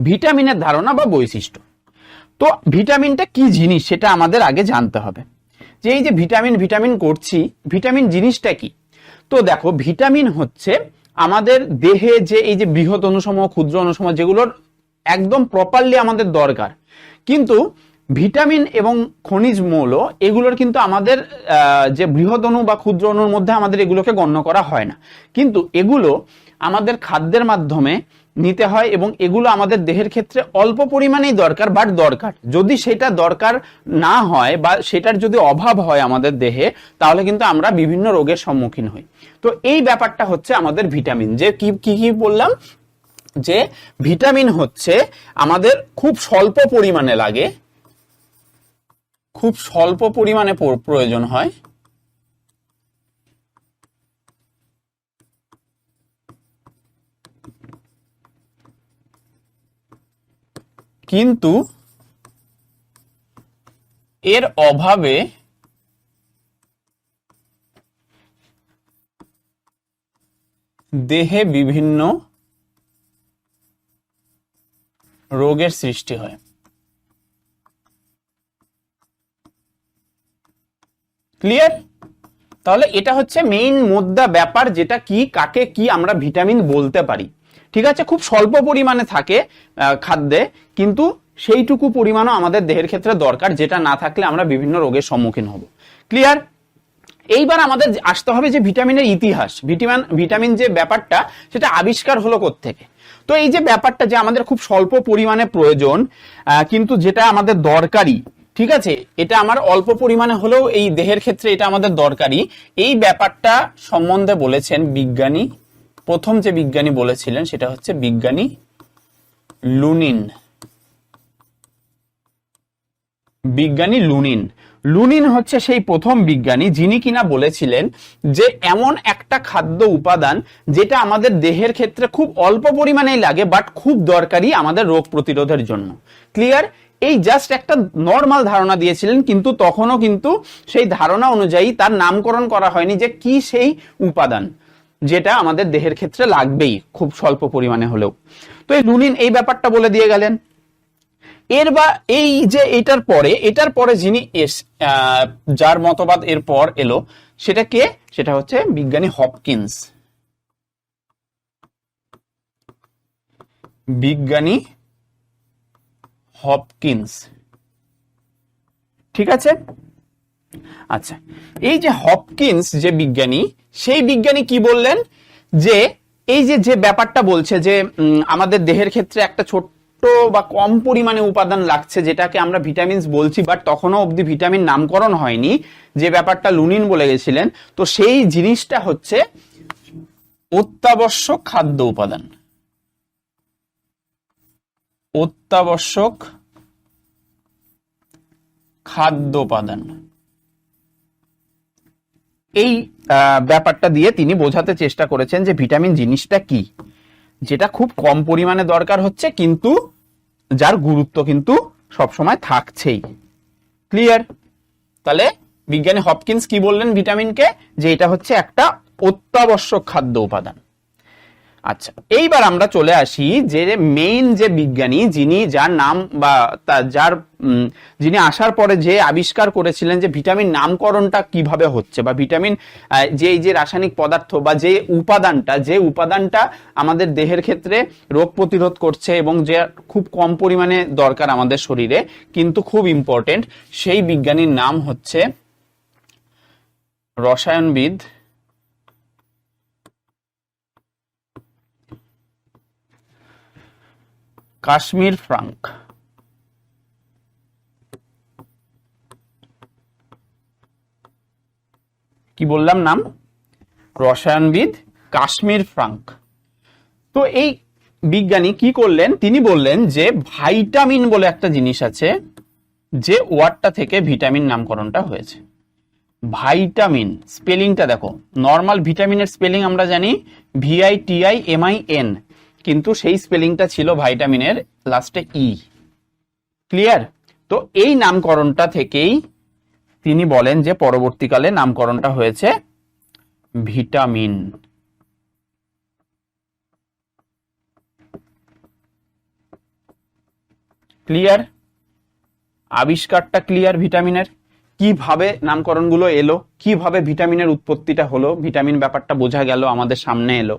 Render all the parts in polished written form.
ভিটামিনের ধারণা বা বৈশিষ্ট্য। তো ভিটামিনটা কি জিনিস সেটা আমাদের আগে জানতে হবে, যে এই যে ভিটামিন ভিটামিন করছি, ভিটামিন জিনিসটা কি। তো দেখো, ভিটামিন হচ্ছে আমাদের দেহে যে এই যে বৃহৎ অণুসমূহ, ক্ষুদ্র অণুসমূহ, যেগুলোর একদম প্রপারলি আমাদের দরকার, কিন্তু ভিটামিন এবং খনিজ মৌল এগুলোর কিন্তু আমাদের যে বৃহৎ অণু বা ক্ষুদ্র অণুর মধ্যে আমাদের এগুলোকে গণ্য করা হয় না, কিন্তু এগুলো আমাদের খাদ্যের মাধ্যমে নিতে হয় এবং এগুলো আমাদের দেহের ক্ষেত্রে অল্প পরিমাণেই দরকার, বাট দরকার। যদি সেটা দরকার না হয় বা সেটার যদি অভাব হয় আমাদের দেহে, তাহলে কিন্তু আমরা বিভিন্ন রোগের সম্মুখীন হই। তো এই ব্যাপারটা হচ্ছে আমাদের ভিটামিন, যে কি কি বললাম, যে ভিটামিন হচ্ছে আমাদের খুব স্বল্প পরিমাণে লাগে, খুব স্বল্প পরিমাণে প্রয়োজন হয়, কিন্তু এর অভাবে দেহে বিভিন্ন রোগের সৃষ্টি হয়। ক্লিয়ার? তাহলে এটা হচ্ছে মেইন মুদ্রা ব্যাপার, যেটা কি কাকে কি আমরা ভিটামিন বলতে পারি। ঠিক আছে, খুব স্বল্প পরিমাণে থাকে খাদ্যে, কিন্তু সেইটুকু পরিমাণও আমাদের দেহের ক্ষেত্রে দরকার, যেটা না থাকলে আমরা বিভিন্ন রোগের সম্মুখীন হব। ক্লিয়ার? এইবার আমাদের আসতে হবে যে ভিটামিনের ইতিহাস। ভিটামিন যে ব্যাপারটা, সেটা আবিষ্কার হলো কোত্থেকে। তো এই যে ব্যাপারটা যে আমাদের খুব স্বল্প পরিমাণে প্রয়োজন, কিন্তু যেটা আমাদের দরকারি, ঠিক আছে, এটা আমার অল্প পরিমাণে হলেও এই দেহের ক্ষেত্রে এটা আমাদের দরকারি, এই ব্যাপারটা সম্বন্ধে বলেছেন বিজ্ঞানী, প্রথম যে বিজ্ঞানী বলেছিলেন সেটা হচ্ছে বিজ্ঞানী লুনিন। বিজ্ঞানী লুনিন। লুনিন হচ্ছে সেই প্রথম বিজ্ঞানী যিনি কিনা বলেছিলেন যে এমন একটা খাদ্য উপাদান যেটা আমাদের দেহের ক্ষেত্রে খুব অল্প পরিমাণেই লাগে, বাট খুব দরকারি আমাদের রোগ প্রতিরোধের জন্য। ক্লিয়ার? এই জাস্ট একটা নর্মাল ধারণা দিয়েছিলেন, কিন্তু তখনও কিন্তু সেই ধারণা অনুযায়ী তার নামকরণ করা হয়নি যে কি সেই উপাদান যেটা আমাদের দেহের ক্ষেত্রে লাগবেই খুব স্বল্প পরিমাণে হলেও। তো এই লুনিন এই ব্যাপারটা বলে দিয়ে গেলেন। এই যে এটার পরে যিনি যার মতবাদ এরপর এলো, সেটা কে? সেটা হচ্ছে বিজ্ঞানী হপকিন্স। বিজ্ঞানী হপকিন্স। ঠিক আছে? আচ্ছা, এই যে হপকিন্স যে বিজ্ঞানী, সেই বিজ্ঞানী কি বললেন, যে এই যে ব্যাপারটা বলছে যে আমাদের দেহের ক্ষেত্রে একটা ছোট্ট বা কম পরিমাণে উপাদান লাগছে, যেটাকে আমরা ভিটামিনস বলছি, বাট তখনও অবধি ভিটামিন নামকরণ হয়নি, যে ব্যাপারটা লুনিন বলে গেছিলেন। তো সেই জিনিসটা হচ্ছে অত্যাবশ্যক খাদ্য উপাদান। অত্যাবশ্যক খাদ্য উপাদান, এই ব্যাপারটা দিয়ে তিনি বোঝাতে চেষ্টা করেছেন যে ভিটামিন জিনিসটা কি, যেটা খুব কম পরিমাণে দরকার হচ্ছে, কিন্তু যার গুরুত্ব কিন্তু সবসময় থাকছেই। ক্লিয়ার? তাহলে বিজ্ঞানী হপকিন্স কি বললেন ভিটামিনকে, যে এটা হচ্ছে একটা অত্যাবশ্যক খাদ্য উপাদান। আচ্ছা, এইবার আমরা চলে আসি যে মেইন যে বিজ্ঞানী, যিনি যার নাম বা যিনি আসার পরে যে আবিষ্কার করেছিলেন যে ভিটামিন নামকরণটা কিভাবে হচ্ছে, বা ভিটামিন যে রাসায়নিক পদার্থ বা যে উপাদানটা আমাদের দেহের ক্ষেত্রে রোগ প্রতিরোধ করছে এবং যে খুব কম পরিমাণে দরকার আমাদের শরীরে, কিন্তু খুব ইম্পর্টেন্ট, সেই বিজ্ঞানীর নাম হচ্ছে রসায়নবিদ কাশ্মীর ফ্রাঙ্ক। কি বললাম নাম? রসায়নবিদ কাশ্মীর ফ্রাঙ্ক। তো এই বিজ্ঞানী কি করলেন, তিনি বললেন যে ভাইটামিন বলে একটা জিনিস আছে, যে ওয়ার্ডটা থেকে ভিটামিন নামকরণটা হয়েছে। ভাইটামিন স্পেলিংটা দেখো, নর্মাল ভিটামিনের স্পেলিং আমরা জানি VITIMIN, কিন্তু সেই স্পেলিংটা ছিল ভাইটামিনের লাস্টে ই। ক্লিয়ার? তো এই নামকরণটা থেকেই তিনি বলেন যে পরবর্তীকালে নামকরণটা হয়েছে ভিটামিন। ক্লিয়ার? আবিষ্কারটা ক্লিয়ার ভিটামিনের, কিভাবে নামকরণগুলো এলো, কিভাবে ভিটামিনের উৎপত্তিটা হলো, ভিটামিন ব্যাপারটা বোঝা গেল, আমাদের সামনে এলো।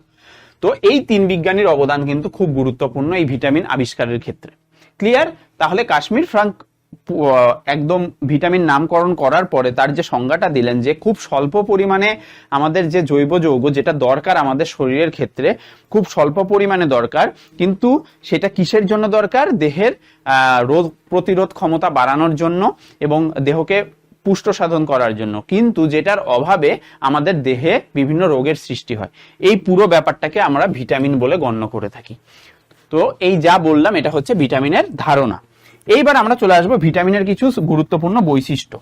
তো এই তিন বিজ্ঞানীর অবদান কিন্তু খুব গুরুত্বপূর্ণ এই ভিটামিন আবিষ্কারের ক্ষেত্রে। ক্লিয়ার? তাহলে কাশ্মীর ফ্রাঙ্ক একদম ভিটামিন নামকরণ করার পরে তার যে সংজ্ঞাটা দিলেন যে খুব স্বল্প পরিমাণে আমাদের যে জৈব যৌগ যেটা দরকার আমাদের শরীরের ক্ষেত্রে, খুব স্বল্প পরিমাণে দরকার, কিন্তু সেটা কিসের জন্য দরকার? দেহের রোগ প্রতিরোধ ক্ষমতা বাড়ানোর জন্য এবং দেহকে পুষ্ট সাধন করার জন্য, কিন্তু যেটার অভাবে আমাদের দেহে বিভিন্ন রোগের সৃষ্টি হয়। এই পুরো ব্যাপারটাকে আমরা ভিটামিন বলে গণ্য করে থাকি। তো এই যা বললাম এটা হচ্ছে ভিটামিনের ধারণা। এইবার আমরা চলে আসবো ভিটামিনের কিছু গুরুত্বপূর্ণ বৈশিষ্ট্য।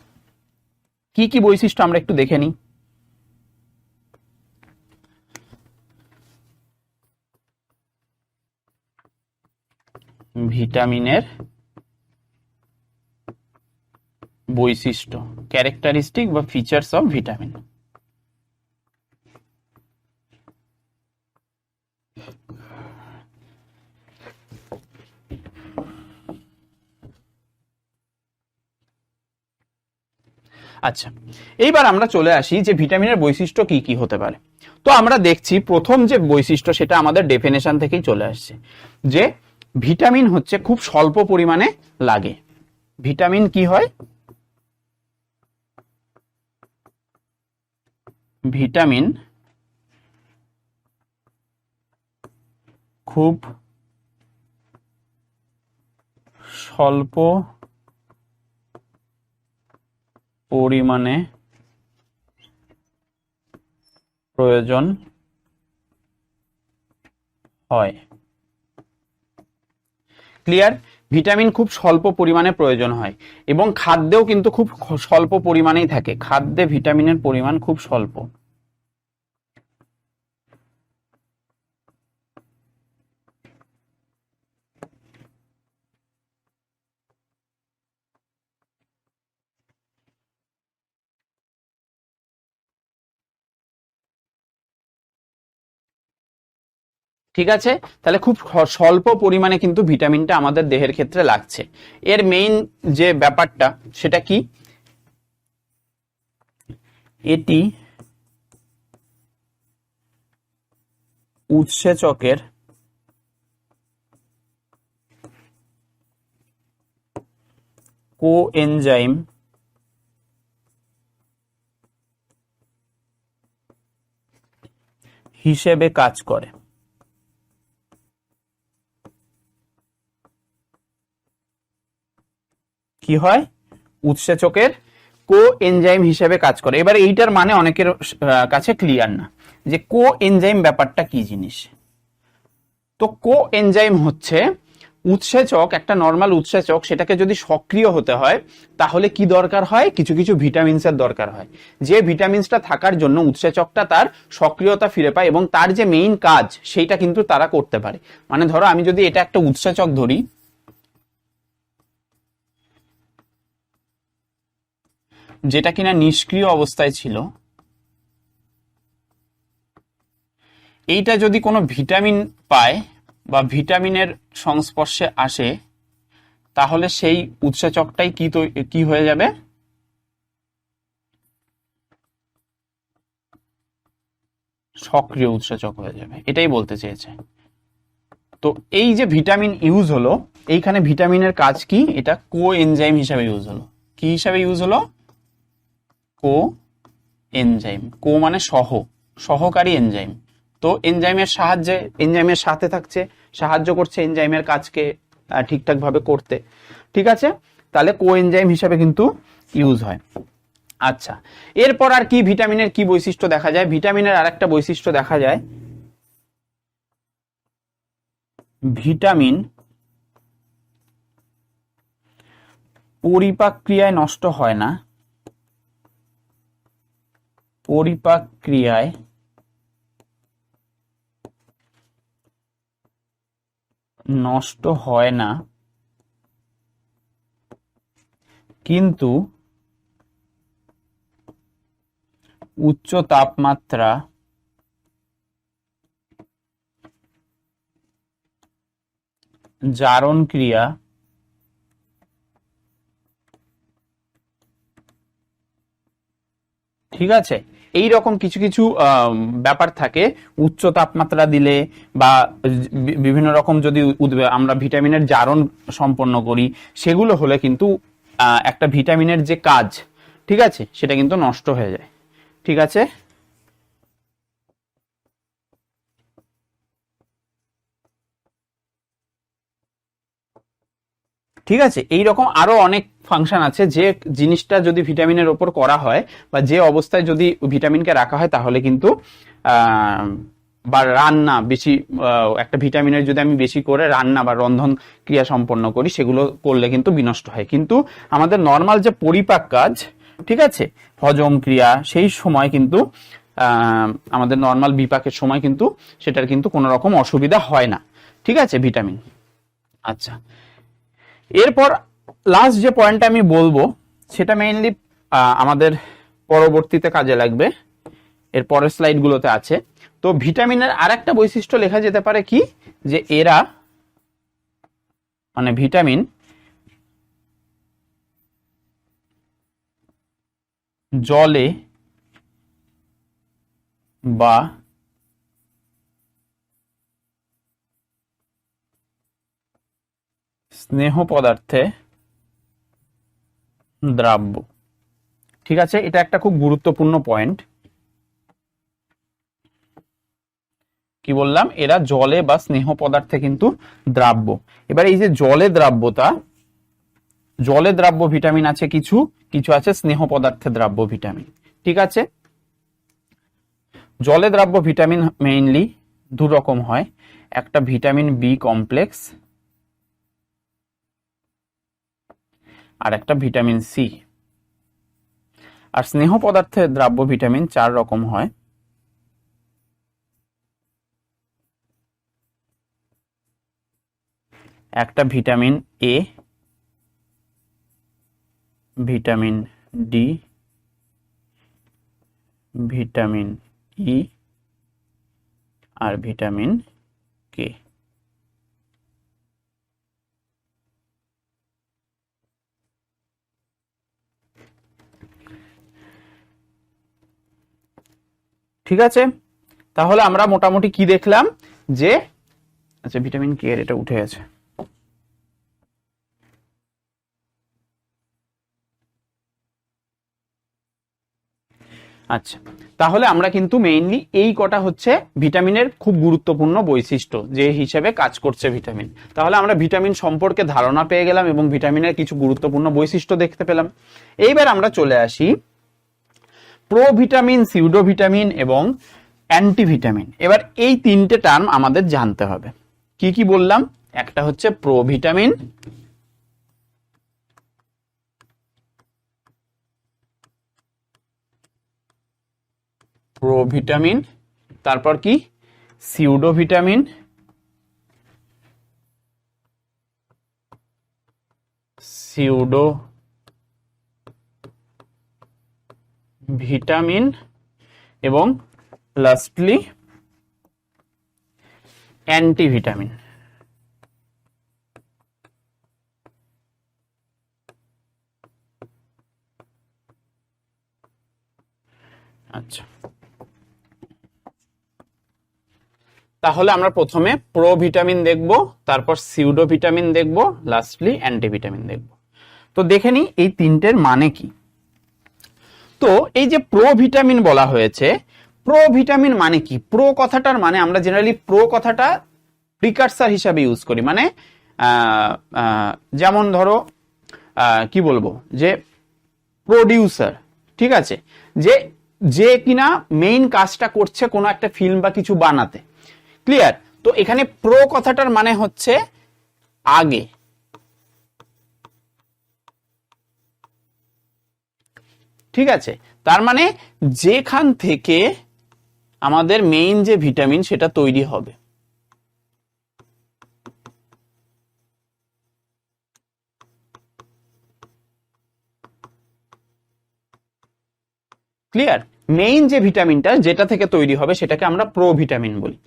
কি কি বৈশিষ্ট্য আমরা একটু দেখে নিই। ভিটামিনের বৈশিষ্ট্য, ক্যারেক্টারিস্টিক বা ফিচার্স অফ ভিটামিন। আচ্ছা, এইবার আমরা চলে আসি যে ভিটামিনের বৈশিষ্ট্য কি কি হতে পারে। তো আমরা দেখছি প্রথম যে বৈশিষ্ট্য সেটা আমাদের ডেফিনেশন থেকেই চলে আসছে, যে ভিটামিন হচ্ছে খুব স্বল্প পরিমাণে লাগে। ভিটামিন কি হয়? ভিটামিন খুব স্বল্প পরিমাণে প্রয়োজন হয়। ক্লিয়ার? ভিটামিন খুব স্বল্প পরিমাণে প্রয়োজন হয় এবং খাদ্যেও কিন্তু খুব স্বল্প পরিমাণেই থাকে। খাদ্যে ভিটামিনের পরিমাণ খুব স্বল্প। ঠিক আছে, তাহলে খুব স্বল্প পরিমাণে কিন্তু ভিটামিনটা আমাদের দেহের ক্ষেত্রে লাগছে। এর মেইন যে ব্যাপারটা সেটা কি? এটি উৎসেচকের কোএনজাইম হিসেবে কাজ করে। কি হয়? উৎসেচকের কোএনজাইম হিসেবে কাজ করে। এবার এইটার মানে অনেকের কাছে ক্লিয়ার না যে কোএনজাইম ব্যাপারটা কি জিনিস। তো কোএনজাইম হচ্ছে উৎসেচক, একটা নর্মাল উৎসেচক, সেটাকে যদি সক্রিয় হতে হয় তাহলে কি দরকার হয়? কিছু কিছু ভিটামিনসের দরকার হয়, যে ভিটামিনসটা থাকার জন্য উৎসেচকটা তার সক্রিয়তা ফিরে পায় এবং তার যে মেইন কাজ সেইটা কিন্তু তারা করতে পারে। মানে ধরো আমি যদি এটা একটা উৎসেচক ধরি, যেটা কিনা নিষ্ক্রিয় অবস্থায় ছিল, এইটা যদি কোনো ভিটামিন পায় বা ভিটামিনের সংস্পর্শে আসে তাহলে সেই উৎসেচকটাই কি হয়ে যাবে? সক্রিয় উৎসেচক হয়ে যাবে। এটাই বলতে চেয়েছে। তো এই যে ভিটামিন ইউজ হলো, এইখানে ভিটামিনের কাজ কি? এটা কোএনজাইম হিসাবে ইউজ হলো। কি হিসাবে ইউজ হলো? কোএনজাইম। কো মানে সহকারী এনজাইম। তো এনজাইমের সাহায্যে, এনজাইমের সাথে থাকছে, সাহায্য করছে এনজাইমের কাজকে ঠিকঠাক ভাবে করতে। ঠিক আছে, তাহলে কোএনজাইম হিসাবে কিন্তু ইউজ হয়। আচ্ছা, এরপর আর কি ভিটামিনের কি বৈশিষ্ট্য দেখা যায়? ভিটামিনের আরেকটা বৈশিষ্ট্য দেখা যায়, ভিটামিন পরিপাক ক্রিয়ায় নষ্ট হয় না। পরিপাক ক্রিয়ায় নষ্ট হয় না, কিন্তু উচ্চ তাপমাত্রা জারণ ক্রিয়া ঠিক আছে, এই রকম কিছু কিছু ব্যাপার থাকে। উচ্চ তাপমাত্রা দিলে বা বিভিন্ন রকম যদি আমরা ভিটামিনের জারণ সম্পন্ন করি, সেগুলো হলে কিন্তু একটা ভিটামিনের যে কাজ, ঠিক আছে, সেটা কিন্তু নষ্ট হয়ে যায়। ঠিক আছে, ঠিক আছে, এইরকম আরো অনেক ফাংশন আছে যে জিনিসটা যদি ভিটামিনের ওপর করা হয় বা যে অবস্থায় যদি ভিটামিনকে রাখা হয়, তাহলে কিন্তু বা রান্না বেশি, একটা ভিটামিনের যদি আমি বেশি করে রান্না বা রন্ধন ক্রিয়া সম্পন্ন করি, সেগুলো করলে কিন্তু বিনষ্ট হয়। কিন্তু আমাদের নর্মাল যে পরিপাক কাজ, ঠিক আছে, হজম ক্রিয়া, সেই সময় কিন্তু আমাদের নর্মাল বিপাকের সময় কিন্তু সেটার কিন্তু কোনো রকম অসুবিধা হয় না। ঠিক আছে, ভিটামিন। আচ্ছা, এরপর লাস্ট যে পয়েন্টটা আমি বলবো, সেটা মেইনলি আমাদের পরবর্তীতে কাজে লাগবে, এর পরের স্লাইডগুলোতে আছে। তো ভিটামিনের আর একটা বৈশিষ্ট্য লেখা যেতে পারে কি, যে এরা মানে ভিটামিন জলে বা স্নেহ পদার্থে দ্রাব্য। ঠিক আছে, এটা একটা খুব গুরুত্বপূর্ণ পয়েন্ট। কি বললাম, এরা জলে বা স্নেহ পদার্থে কিন্তু দ্রাব্য। এবার এই যে জলে দ্রাব্যতা, জলে দ্রাব্য ভিটামিন আছে কিছু, কিছু আছে স্নেহ পদার্থে দ্রাব্য ভিটামিন। ঠিক আছে, জলে দ্রাব্য ভিটামিন মেইনলি দু রকম হয়, একটা ভিটামিন বি কমপ্লেক্স আর একটা ভিটামিন সি। আর স্নেহ পদার্থে দ্রাব্য ভিটামিন 4 রকম হয়, একটা vitamin A, vitamin D, vitamin E আর ভিটামিন কে। ঠিক আছে, তাহলে আমরা মোটামুটি কি দেখলাম, যে আচ্ছা ভিটামিন কে এর এটা উঠে গেছে। আচ্ছা, তাহলে আমরা কিন্তু মেইনলি এই কটা হচ্ছে ভিটামিনের খুব গুরুত্বপূর্ণ বৈশিষ্ট্য যে হিসেবে কাজ করছে ভিটামিন। তাহলে আমরা ভিটামিন সম্পর্কে ধারণা পেয়ে গেলাম এবং ভিটামিনের কিছু গুরুত্বপূর্ণ বৈশিষ্ট্য দেখতে পেলাম। এইবার আমরা চলে আসি প্রোভিটামিন, সিউডোভিটামিন এবং অ্যান্টিভিটামিন। এবার এই তিনটে টার্ম আমাদের জানতে হবে। কি কি বললাম, একটা হচ্ছে প্রোভিটামিন, প্রোভিটামিন, তারপর কি সিউডোভিটামিন, সিউডো ভিটামিন এবং লাস্টলি অ্যান্টিভিটামিন। আচ্ছা, তাহলে আমরা প্রথমে প্রোভিটামিন দেখব, তারপর সিউডোভিটামিন দেখব, লাস্টলি অ্যান্টিভিটামিন দেখব। তো দেখে নিই এই তিনটের মানে কি। তো এই যে প্রোভিটামিন বলা হয়েছে, প্রোভিটামিন মানে কি? প্রো কথাটার মানে আমরা জেনারেলি প্রো কথাটা প্রিকারসার হিসাবে ইউজ করি, মানে যেমন ধরো কি বলবো, যে প্রোডিউসার, ঠিক আছে, যে যে কিনা মেইন কাজটা করছে কোনো একটা ফিল্ম বা কিছু বানাতে। ক্লিয়ার? তো এখানে প্রো কথাটার মানে হচ্ছে আগে। ঠিক আছে, তার মানে যেখান থেকে আমাদের মেইন যে ভিটামিন সেটা তৈরি হবে। ক্লিয়ার? মেইন যে ভিটামিনটা যেটা থেকে তৈরি হবে সেটাকে আমরা প্রোভিটামিন বলি।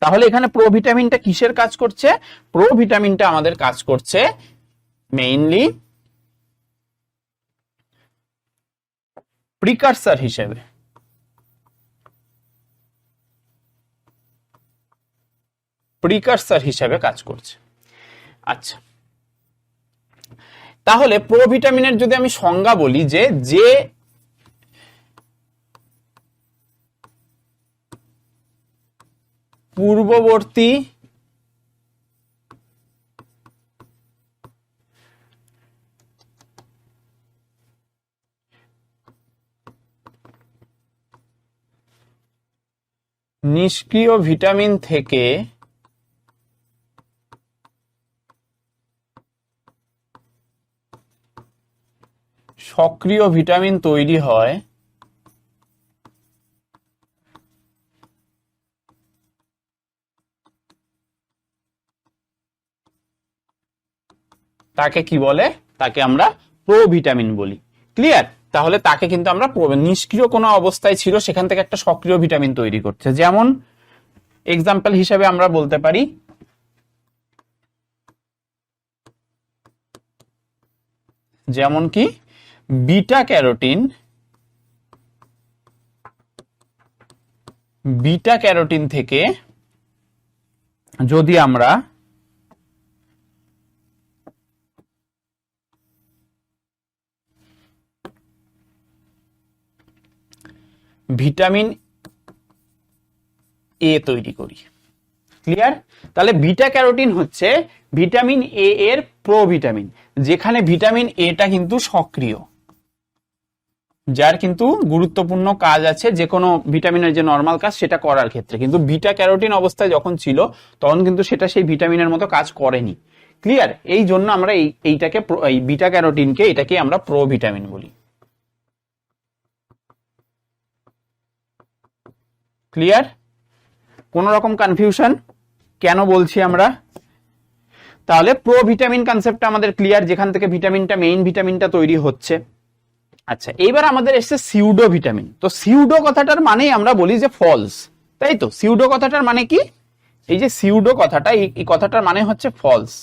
তাহলে এখানে প্রোভিটামিনটা কিসের কাজ করছে? প্রোভিটামিনটা আমাদের কাজ করছে মেইনলি প্রিকারসর হিসেবে, কাজ করছে। আচ্ছা, তাহলে প্রোভিটামিনের যদি আমি সংজ্ঞা বলি, যে যে পূর্ববর্তী নিষ্ক্রিয় ভিটামিন থেকে সক্রিয় ভিটামিন তৈরি হয়, তাকে কি বলে? তাকে আমরা প্রোভিটামিন বলি। ক্লিয়ার? তাহলে তাকে কিন্তু আমরা নিষ্ক্রিয় কোনো অবস্থায় ছিল, সেখান থেকে একটা সক্রিয় ভিটামিন তৈরি করছে। যেমন এক্সাম্পল হিসেবে আমরা বলতে পারি যেমন কি বিটা ক্যারোটিন, থেকে যদি আমরা ভিটামিন এ তৈরি করি। ক্লিয়ার? তাহলে বিটা ক্যারোটিন হচ্ছে ভিটামিন এ এর প্রোভিটামিন, যেখানে ভিটামিন এটা কিন্তু সক্রিয়, যার কিন্তু গুরুত্বপূর্ণ কাজ আছে যে কোনো ভিটামিনের যে নরমাল কাজ সেটা করার ক্ষেত্রে, কিন্তু বিটা ক্যারোটিন অবস্থায় যখন ছিল তখন কিন্তু সেটা সেই ভিটামিনের মতো কাজ করেনি। ক্লিয়ার? এই জন্য আমরা এইটাকে, এই বিটা ক্যারোটিনকে, এটাকে আমরা প্রোভিটামিন বলি। ক্লিয়ার? কোন রকম কনফিউশন? কেন বলছি আমরা? তাহলে প্রোভিটামিন কনসেপ্টটা আমাদের ক্লিয়ার, যেখান থেকে ভিটামিনটা, মেইন ভিটামিনটা তৈরি হচ্ছে। আচ্ছা, এইবার আমাদের এসছে সিউডো ভিটামিন। তো সিউডো কথাটার মানেই আমরা বলি যে ফলস, তাই তো? সিউডো কথাটার মানে কি? এই যে সিউডো কথাটা, এই কথাটার মানে হচ্ছে ফলস।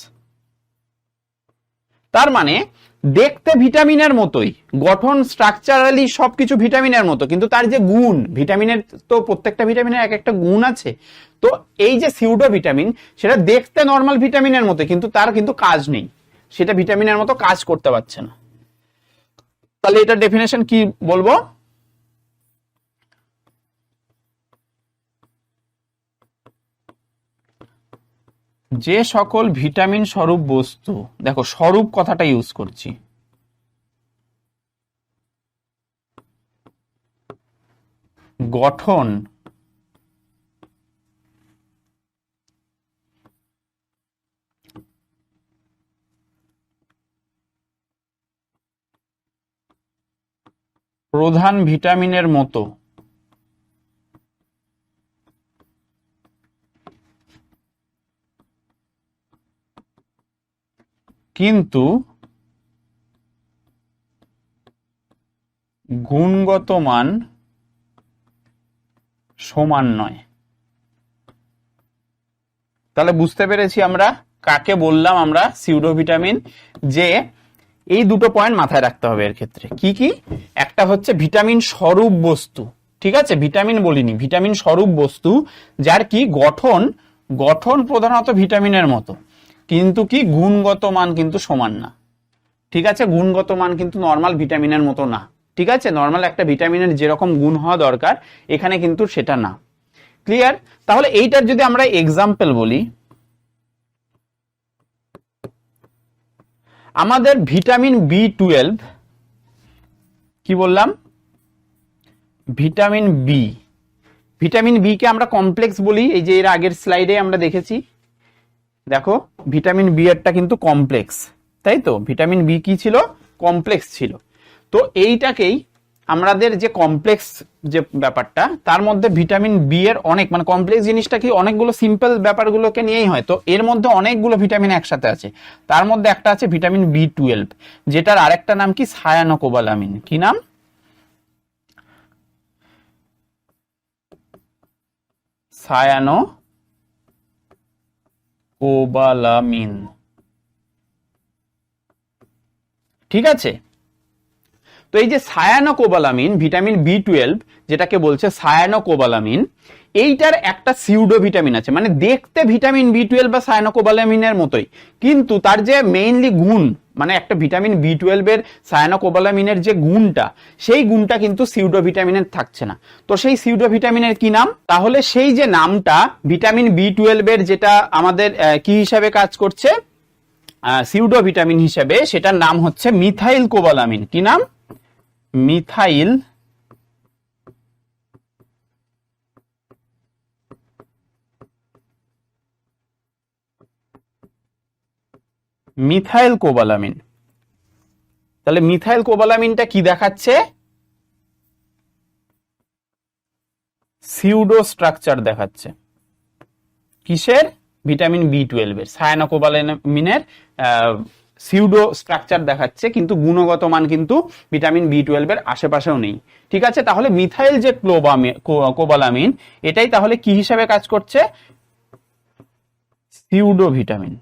তার মানে দেখতে ভিটামিনের মতোই, গঠন স্ট্রাকচারালি সবকিছু ভিটামিনের মতো, কিন্তু তার যে গুণ, ভিটামিনের তো প্রত্যেকটা ভিটামিনের এক একটা গুণ আছে। তো এই যে সিউডো ভিটামিন, সেটা দেখতে নর্মাল ভিটামিনের মতো, কিন্তু তার কিন্তু কাজ নেই, সেটা ভিটামিনের মতো কাজ করতে পারছে না। তাহলে এটার ডেফিনেশন কি বলবো? যে সকল ভিটামিন স্বরূপ বস্তু, দেখো স্বরূপ কথাটা ইউজ করছি, গঠন প্রধান ভিটামিনের মতো কিন্তু গুণগত মান সমান নয়। তাহলে বুঝতে পেরেছি আমরা কাকে বললাম আমরা সিউডো ভিটামিন। যে এই দুটো পয়েন্ট মাথায় রাখতে হবে এর ক্ষেত্রে। কি কি? একটা হচ্ছে ভিটামিন স্বরূপ বস্তু, ঠিক আছে? ভিটামিন বলিনি, ভিটামিন স্বরূপ বস্তু, যার কি গঠন প্রধানত ভিটামিনের মতো, কিন্তু কি গুণগত মান কিন্তু সমান না। ঠিক আছে? গুণগত মান কিন্তু নর্মাল ভিটামিনের মতো না। ঠিক আছে? নর্মাল একটা ভিটামিনের যেরকম গুণ হওয়া দরকার, এখানে কিন্তু সেটা না। ক্লিয়ার? তাহলে এইটার যদি আমরা এক্সাম্পল বলি, আমাদের ভিটামিন B12, কি বললাম? ভিটামিন বি কে আমরা কমপ্লেক্স বলি। এই যে এর আগের স্লাইডে আমরা দেখেছি, দেখো ভিটামিন বি এরটা কিন্তু কমপ্লেক্স, তাই তো? ভিটামিন বি কি ছিল? কমপ্লেক্স ছিল। তো এইটাকেই আমাদের যে কমপ্লেক্স যে ব্যাপারটা, তার মধ্যে ভিটামিন বি এর অনেক, মানে কমপ্লেক্স জিনিসটা কি অনেকগুলো সিম্পল ব্যাপারগুলোকে নিয়েই হয়, তো এর মধ্যে অনেকগুলো ভিটামিন একসাথে আছে। তার মধ্যে একটা আছে ভিটামিন B12, যেটার আরেকটা নাম কি? সায়ানোকোবালামিন। কি নাম? সায়ানোকোবালামিন। ঠিক আছে? তো এই যে সায়ানোকোবালামিন, ভিটামিন বি12 যেটাকে বলছে সায়ানোকোবালামিন, এইটার একটা সিউডো ভিটামিন আছে, মানে দেখতে ভিটামিন বি12 বা সায়ানোকোবালামিনের মতোই, কিন্তু তার যে মেইনলি গুণ, মানে একটা ভিটামিন বি12 এর সায়ানোকোবালামিনের যে গুণটা, সেই গুণটা কিন্তু সিউডো ভিটামিনের থাকছে না। তো সেই সিউডো ভিটামিনের কি নাম? তাহলে সেই যে নামটা ভিটামিন বি12 এর, যেটা আমাদের কি হিসাবে কাজ করছে, সিউডো ভিটামিন হিসেবে, সেটার নাম হচ্ছে মিথাইল কোবালামিন। কি নাম? Methyl methyl cobalamin. তাহলে মিথাইল কোবালামিনটা কি দেখাচ্ছে? সিউডো স্ট্রাকচার দেখাচ্ছে। কিসের? ভিটামিন বি12 এর, সায়ানোকোবালামিনের সিউডো স্ট্রাকচার দেখাচ্ছে, কিন্তু গুণগত মান কিন্তু ভিটামিন বি12 এর আশেপাশেও নেই। ঠিক আছে, তাহলে মিথাইল যে কোবালামিন, এটাই তাহলে কি হিসাবে কাজ করছে? Pseudo vitamin.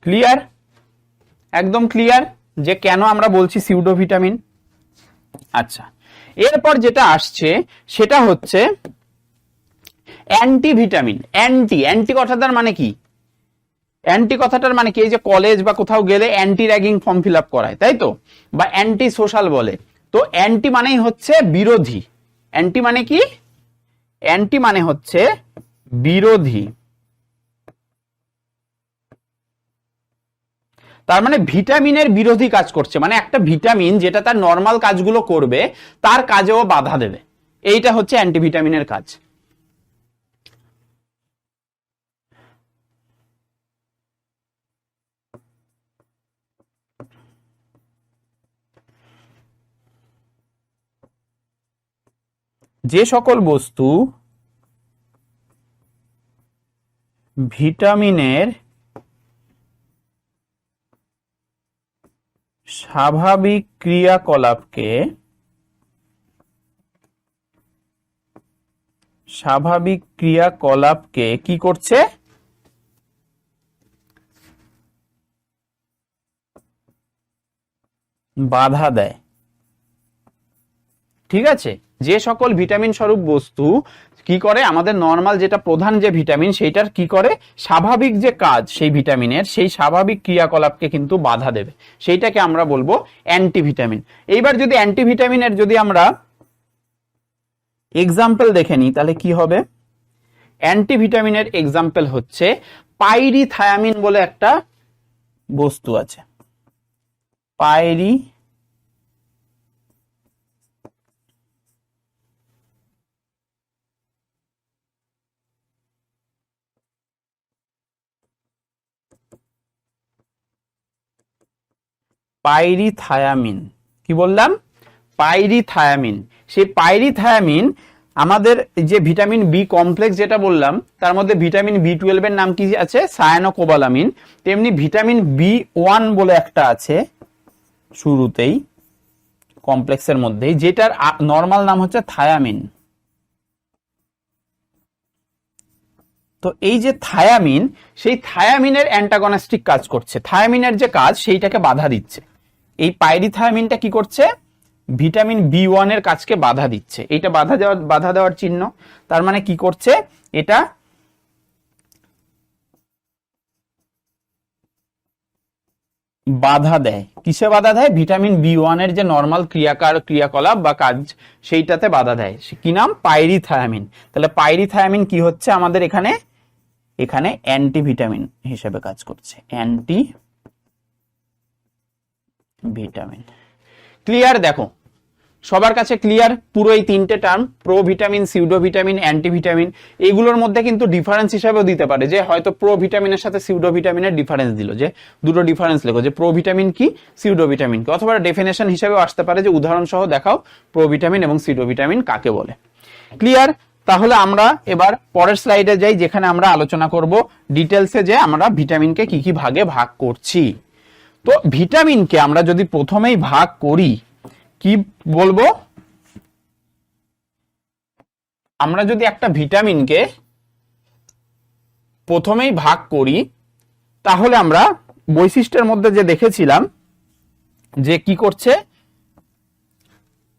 ক্লিয়ার? একদম ক্লিয়ার যে কেন আমরা বলছি সিউডো ভিটামিন। আচ্ছা, এরপর যেটা আসছে সেটা হচ্ছে অ্যান্টি ভিটামিন। অ্যান্টি অ্যান্টি কথাটার মানে কি? অ্যান্টি কথাটার মানে কি? এই যে কলেজ বা কোথাও গেলে anti ragging form fill up করায়, তাই তো, বা অ্যান্টি সোশ্যাল বলে। তো অ্যান্টি মানেই হচ্ছে বিরোধী। অ্যান্টি মানে কি? অ্যান্টি মানে হচ্ছে বিরোধী। তার মানে ভিটামিনের বিরোধী কাজ করছে, মানে একটা ভিটামিন যেটা তার নর্মাল কাজগুলো করবে, তার কাজেও বাধা দেবে। এইটা হচ্ছে অ্যান্টিভিটামিনের কাজ। যে সকল বস্তু ভিটামিনের স্বাভাবিক ক্রিয়াকলাপকে কি করছে? বাধা দেয়। ঠিক আছে, যে সকল ভিটামিন স্বরূপ বস্তু কি করে, আমাদের নর্মাল যেটা প্রধান যে ভিটামিন, সেইটার কি করে, স্বাভাবিক যে কাজ সেই ভিটামিনের, সেই স্বাভাবিক ক্রিয়াকলাপকে কিন্তু বাধা দেবে, সেইটাকে আমরা বলবো অ্যান্টিভিটামিন। এইবার যদি অ্যান্টিভিটামিনের যদি আমরা এক্সাম্পল দেখে নিই, তাহলে কি হবে? অ্যান্টিভিটামিনের এক্সাম্পল হচ্ছে পাইরিথায়ামিন বলে একটা বস্তু আছে। পাইরিথায়ামিন। কি বললাম? পাইরিথায়ামিন। সেই পাইরিথায়ামিন আমাদের যে ভিটামিন বি কমপ্লেক্স যেটা বললাম, তার মধ্যে ভিটামিন বি12 এর নাম কি আছে? সায়ানোকোবালামিন। তেমনি ভিটামিন বি1 বলে একটা আছে শুরুতেই কমপ্লেক্সের মধ্যেই, যেটার নর্মাল নাম হচ্ছে থায়ামিন। তো এই যে থায়ামিন, সেই থায়ামিনের অ্যান্টাগনিস্টিক কাজ করছে। থায়ামিনের যে কাজ, সেইটাকে বাধা দিচ্ছে। এই পাইরিথায়ামিনটা কি করছে? ভিটামিন বি1 এর কাজকে বাধা দিচ্ছে। এইটা বাধা দেওয়ার চিহ্ন। তার মানে কি করছে? এটা বাধা দেয়। কিসে বাধা দেয়? ভিটামিন বি1 এর যে নর্মাল ক্রিয়াকলাপ বা কাজ, সেইটাতে বাধা দেয়। কি নাম? পাইরিথায়ামিন। তাহলে পাইরিথায়ামিন কি হচ্ছে আমাদের এখানে? এখানে অ্যান্টিভিটামিন হিসেবে কাজ করছে। অ্যান্টিভিটামিন। ক্লিয়ার? দেখো সবার কাছে ক্লিয়ার পুরো এই তিনটে term, pro vitamin, pseudo vitamin, antivitamin. এইগুলোর মধ্যে কিন্তু ডিফারেন্স হিসাবেও দিতে পারে, যে হয়তো প্রো ভিটামিনের সাথে সিউডো ভিটামিনের ডিফারেন্স দিল, যে দুটো ডিফারেন্স লেখো, যে প্রো ভিটামিন কি, সিউডো ভিটামিন কি। অথবা ডেফিনেশন হিসাবেও আসতে পারে, যে উদাহরণ সহ দেখাও প্রো ভিটামিন এবং সিউডো ভিটামিন কাকে বলে। ক্লিয়ার? তাহলে আমরা এবার পরের স্লাইডে যাই, যেখানে আমরা আলোচনা করব ডিটেলসে যে আমরা ভিটামিনকে কি কি ভাগে ভাগ করছি। তো ভিটামিনকে আমরা যদি প্রথমেই ভাগ করি, কি বলবো? আমরা যদি একটা ভিটামিনকে প্রথমেই ভাগ করি, তাহলে আমরা বৈশিষ্ট্যের মধ্যে যে দেখেছিলাম যে কি করছে,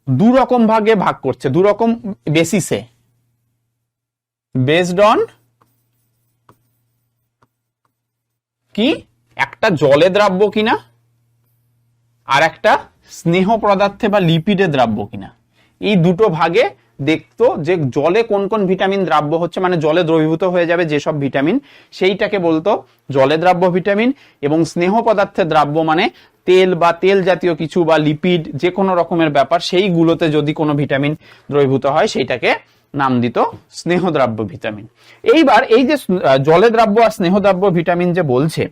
দু রকম ভাগে ভাগ করছে, দু রকম বেসিসে, বেসড অন কি, একটা জলে দ্রাব্য কিনা আর একটা স্নেহ পদার্থে বা লিপিডে দ্রাব্য কিনা। এই দুটো ভাগে দেখতো যে জলে কোন কোন ভিটামিন দ্রাব্য হচ্ছে, মানে জলে দ্রবীভূত হয়ে যাবে যেসব ভিটামিন, সেইটাকে বলতো জলে দ্রাব্য ভিটামিন। এবং স্নেহ পদার্থে দ্রাব্য মানে তেল বা তেল জাতীয় কিছু বা লিপিড যে কোনো রকমের ব্যাপার, সেইগুলোতে যদি কোনো ভিটামিন দ্রবীভূত হয় সেইটাকে নাম দিত স্নেহদ্রাব্য ভিটামিন। এইবার এই যে জলে দ্রাব্য আর স্নেহদ্রাব্য ভিটামিন যে বলছে,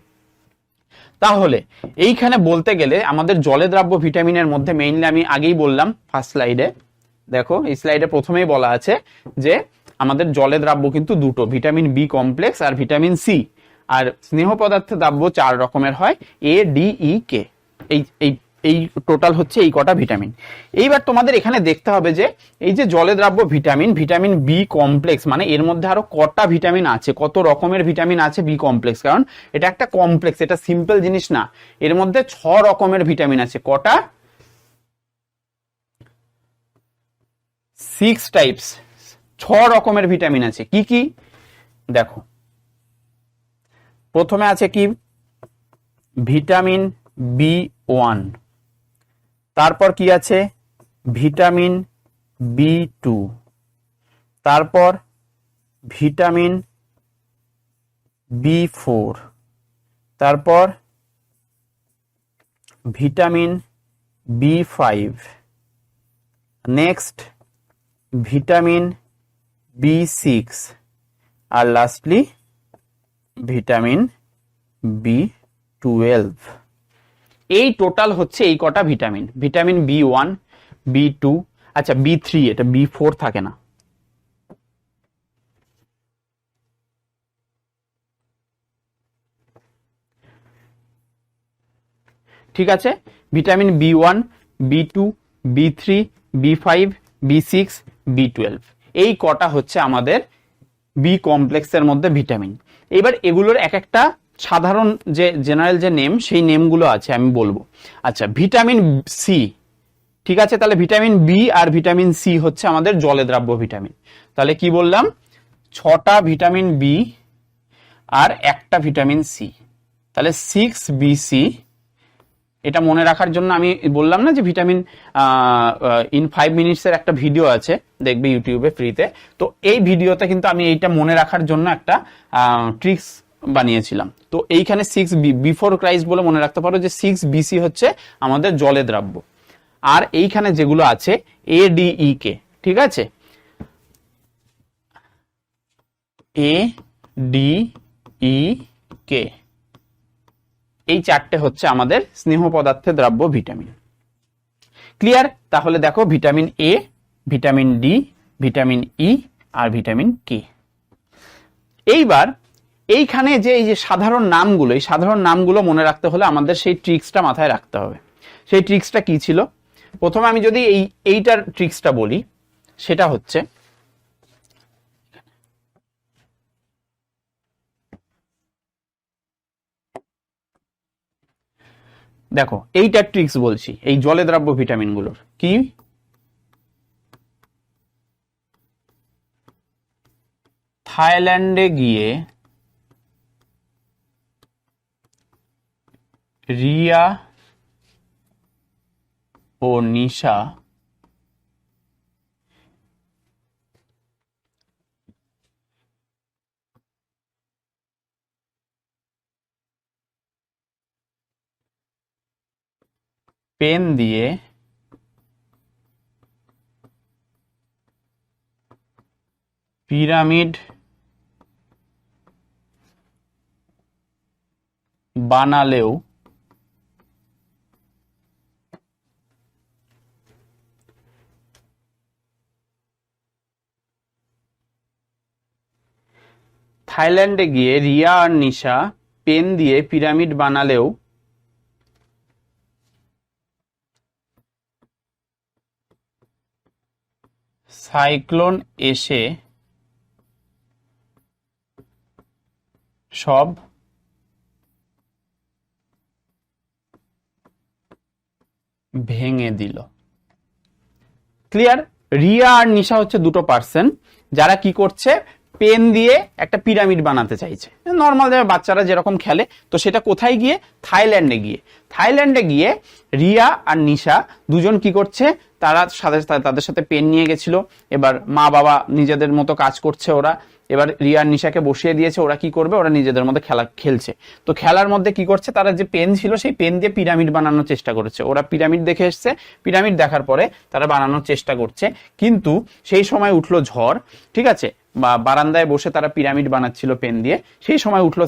তাহলে এইখানে বলতে গেলে আমাদের জলে দ্রাব্য ভিটামিনের মধ্যে মেইনলি আমি আগেই বললাম ফার্স্ট স্লাইডে, দেখো এই স্লাইডে প্রথমেই বলা আছে যে আমাদের জলে দ্রাব্য কিন্তু দুটো, ভিটামিন বি কমপ্লেক্স আর ভিটামিন সি। আর স্নেহ পদার্থে দ্রাব্য 4 রকমের হয়, এ ডি ই কে। এই এই এই টোটাল হচ্ছে এই কটা ভিটামিন। এইবার তোমাদের এখানে দেখতে হবে যে এই যে জলে দ্রাব্য ভিটামিন, ভিটামিন বি কমপ্লেক্স, মানে এর মধ্যে আরো কটা ভিটামিন আছে, কত রকমের ভিটামিন আছে বি কমপ্লেক্স, কারণ এটা একটা কমপ্লেক্স, এটা সিম্পল জিনিস না। এর মধ্যে 6 রকমের ভিটামিন আছে। কটা? 6 টাইপস, 6 রকমের ভিটামিন আছে। কি কি দেখো, প্রথমে আছে কি, ভিটামিন বি1, তারপর কি আছে ভিটামিন বি2, তারপর ভিটামিন বি4, তারপর ভিটামিন বি5, নেক্সট ভিটামিন বি6, আর লাস্টলি ভিটামিন বি12। এই টোটাল হচ্ছে এই কটা ভিটামিন, ভিটামিন বি1, বি2, আচ্ছা বি3, এটা বি4 থাকে না। ঠিক আছে, ভিটামিন বি1, বি2, বি3, বি5, বি6, বি12, এই কটা হচ্ছে আমাদের বি কমপ্লেক্সের মধ্যে ভিটামিন। এবার এগুলোর এক একটা সাধারণ যে জেনারেল যে নেম, সেই নেমগুলো আছে আমি বলবো। আচ্ছা, ভিটামিন সি, ঠিক আছে, তাহলে ভিটামিন বি আর ভিটামিন সি হচ্ছে আমাদের জলে দ্রাব্য ভিটামিন। তাহলে কি বললাম, 6টা ভিটামিন বি আর একটা ভিটামিন সি, তাহলে 6BC। এটা মনে রাখার জন্য আমি বললাম না যে ভিটামিন ইন 5 মিনিটসের একটা ভিডিও আছে, দেখবে ইউটিউবে ফ্রিতে। তো এই ভিডিওতে কিন্তু আমি এইটা মনে রাখার জন্য একটা ট্রিক্স বানিয়েছিলাম। তো এইখানে 6B বিফোর ক্রাইস্ট বলে মনে রাখতে পারো যে 6BC হচ্ছে আমাদের জলে দ্রাব্য। আর এইখানে যেগুলো আছে ADEK, ঠিক আছে, ADEK, এই 4টে হচ্ছে আমাদের স্নেহ পদার্থে দ্রাব্য ভিটামিন। ক্লিয়ার? তাহলে দেখো vitamin A, vitamin D, vitamin E আর ভিটামিন কে। এইবার এইখানে যে এই যে সাধারণ নামগুলো, এই সাধারণ নামগুলো মনে রাখতে হলে আমাদের সেই ট্রিক্সটা মাথায় রাখতে হবে। সেই ট্রিক্সটা কি ছিল? প্রথমে আমি যদি এইটার ট্রিক্সটা বলি, সেটা হচ্ছে দেখো এইটার ট্রিক্স বলছি, এই জলে দ্রাব্য ভিটামিনগুলোর কি, থাইল্যান্ডে গিয়ে রিয়া ও নিশা পেন দিয়ে পিরামিড বানালেও থাইল্যান্ডে গিয়ে রিয়া আর নিশা পেন দিয়ে পিরামিড বানালেও সাইক্লোন এসে সব ভেঙে দিল। ক্লিয়ার? রিয়া আর নিশা হচ্ছে দুটো পার্সন যারা কি করছে, পেন দিয়ে একটা পিরামিড বানাতে চাইছে। নর্মাল বাচ্চারা যেরকম খেলে, তো সেটা কোথায় গিয়ে? থাইল্যান্ডে গিয়ে রিয়া আর নিশা দুজন কি করছে, তাদের সাথে পেন নিয়ে গেছিল। এবার মা বাবা নিজেদের মতো কাজ করছে, ওরা এবার রিয়া আর নিশাকে বসিয়ে দিয়েছে, ওরা কি করবে, ওরা নিজেদের মধ্যে খেলছে। তো খেলার মধ্যে কি করছে, তারা যে পেন ছিল সেই পেন দিয়ে পিরামিড বানানোর চেষ্টা করেছে। ওরা পিরামিড দেখে এসছে, পিরামিড দেখার পরে তারা বানানোর চেষ্টা করছে, কিন্তু সেই সময় উঠলো ঝড়, ঠিক আছে, বা বারান্দায় বসে তারা পিরামিড বানাচ্ছিল পেন দিয়ে, সেই সময় উঠলো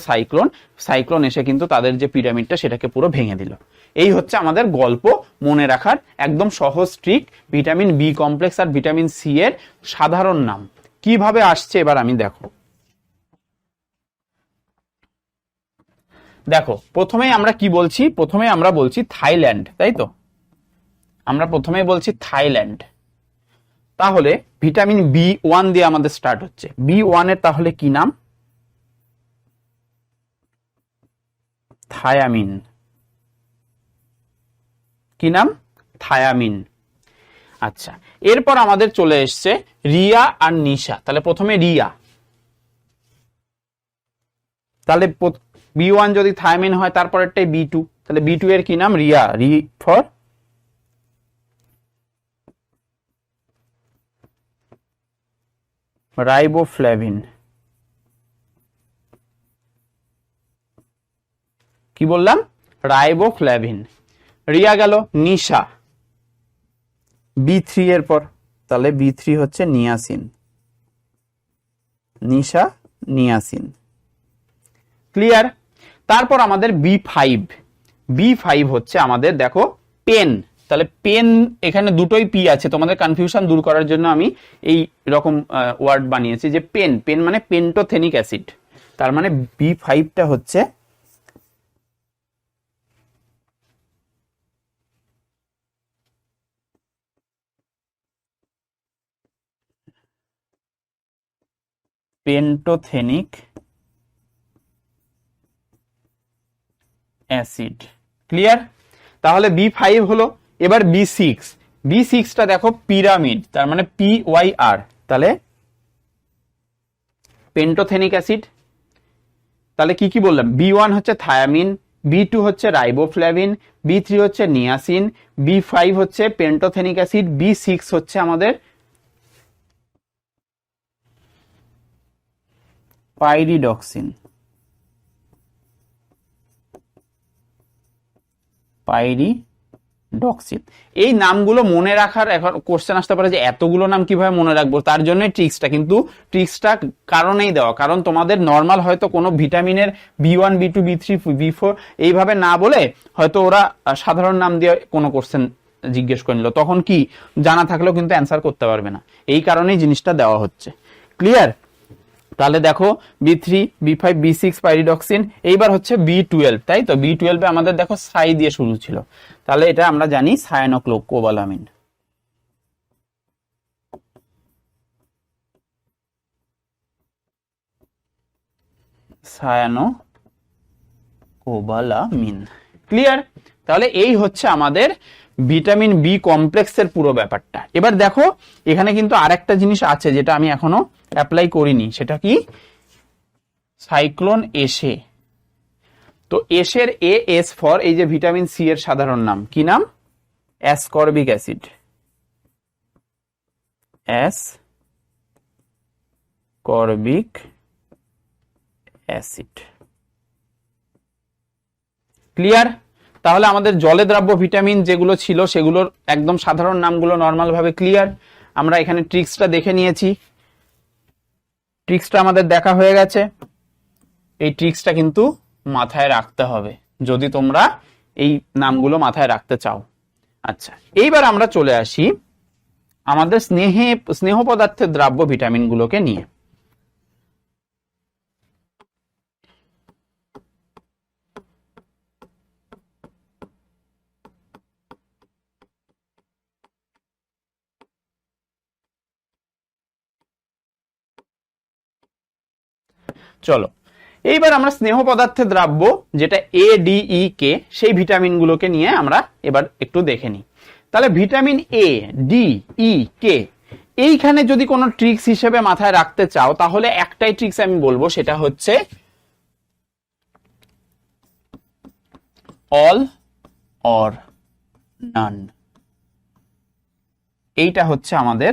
সাইক্লোন এসে কিন্তু তাদের যে পিরামিডটা সেটাকে পুরো ভেঙে দিল। এই হচ্ছে আমাদের গল্প মনে রাখার একদম সহজ ট্রিক, ভিটামিন বি কমপ্লেক্স আর ভিটামিন সি এর সাধারণ নাম কিভাবে আসছে। এবার আমি দেখো প্রথমেই আমরা কি বলছি, প্রথমে আমরা বলছি থাইল্যান্ড, তাই তো, আমরা প্রথমে বলছি থাইল্যান্ড। তাহলে ভিটামিন বি1 দিয়ে আমাদের স্টার্ট হচ্ছে। বি1 এর তাহলে কি নাম? থায়ামিন। কি নাম? থায়ামিন। আচ্ছা, এরপর আমাদের চলে এসছে রিয়া আর নিশা। তাহলে প্রথমে রিয়া, তাহলে বি1 যদি থায়ামিন হয় তারপরেরটাই বি2, তাহলে বি2 এর কি নাম? রিয়া, রি ফর রাইবোফ্লাভিন। কি বললাম? রাইবোফ্লাভিন। রিয়া গেল, নিশা বি3 এর পর, তাহলে বি3 হচ্ছে নিয়াসিন, নিশা নিয়াসিন। ক্লিয়ার? তারপর আমাদের বি5 হচ্ছে আমাদের দেখো পেন। তাহলে পেন, এখানে দুটোই পি আছে, তোমাদের কনফিউশন দূর করার জন্য আমি এই রকম ওয়ার্ড বানিয়েছি যে পেন মানে পেন্টোথেনিক অ্যাসিড। তার মানে বি5টা হচ্ছে পেন্টোথেনিক অ্যাসিড। ক্লিয়ার? তাহলে বি5 হলো। এবার বি6টা দেখো পিরামিড, তার মানে PYR, তাহলে পেন্টোথেনিক অ্যাসিড। তাহলে কি বললাম? বি1 হচ্ছে থায়ামিন, বি2 হচ্ছে রাইবোফ্লাভিন, বি3 হচ্ছে নিয়াসিন, বি5 হচ্ছে পেন্টোথেনিক অ্যাসিড, বি6 হচ্ছে আমাদের পাইরিডক্সিন। এই নামগুলো মনে রাখার এখন কোশ্চেন আসতে পারে যে এতগুলো নাম কিভাবে মনে রাখবো, তার জন্য ট্রিক্সটা, কিন্তু ট্রিক্সটা কারণেই দেওয়া, কারণ তোমাদের নর্মাল হয়তো কোনো ভিটামিনের বি1 বি2 বি3 বি4 এইভাবে না বলে হয়তো ওরা সাধারণ নাম দিয়ে কোনো কোশ্চেন জিজ্ঞেস করে নিল, তখন কি জানা থাকলেও কিন্তু অ্যান্সার করতে পারবে না, এই কারণেই জিনিসটা দেওয়া হচ্ছে। ক্লিয়ার? তাহলে দেখো বি3 বি5 বি6 পাইরিডক্সিন। এইবার হচ্ছে বি12, তাই তো, বি12 আমাদের দেখো সাই দিয়ে শুরু ছিল, তাহলে এটা আমরা জানি সায়ানোকোবালামিন। সায়ানোকোবালামিন। ক্লিয়ার? তাহলে এই হচ্ছে আমাদের ভিটামিন বি কমপ্লেক্সের পুরো ব্যাপারটা। এবার দেখো এখানে কিন্তু আরেকটা জিনিস আছে যেটা আমি এখনো অ্যাপ্লাই করিনি, সেটা কি? সাইক্লোন এসে। তো এসের এস ফর এই যে ভিটামিন সি এর সাধারণ নাম কি নাম? Ascorbic acid. Ascorbic acid. Clear? তাহলে আমাদের জলে দ্রাব্য ভিটামিন যেগুলো ছিল সেগুলোর একদম সাধারণ নামগুলো নর্মাল ভাবে ক্লিয়ার। আমরা এখানে ট্রিক্সটা দেখে নিয়েছি, ট্রিক্সটা আমাদের দেখা হয়ে গেছে। এই ট্রিক্সটা কিন্তু মাথায় রাখতে হবে যদি তোমরা এই নামগুলো মাথায় রাখতে চাও। আচ্ছা, এইবার আমরা চলে আসি আমাদের স্নেহ পদার্থের দ্রাব্য ভিটামিনগুলোকে নিয়ে। চলো এইবার আমরা স্নেহ পদার্থের দ্রাব্য যেটা ADE কে সেই ভিটামিনগুলোকে নিয়ে আমরা এবার একটু দেখে নিই। তাহলে ভিটামিন এ, ডি, ই, কে এইখানে যদি কোনো ট্রিক্স হিসেবে মাথায় রাখতে চাও তাহলে একটাই ট্রিক্স আমি বলবো, সেটা হচ্ছে অল অর নান। এইটা হচ্ছে আমাদের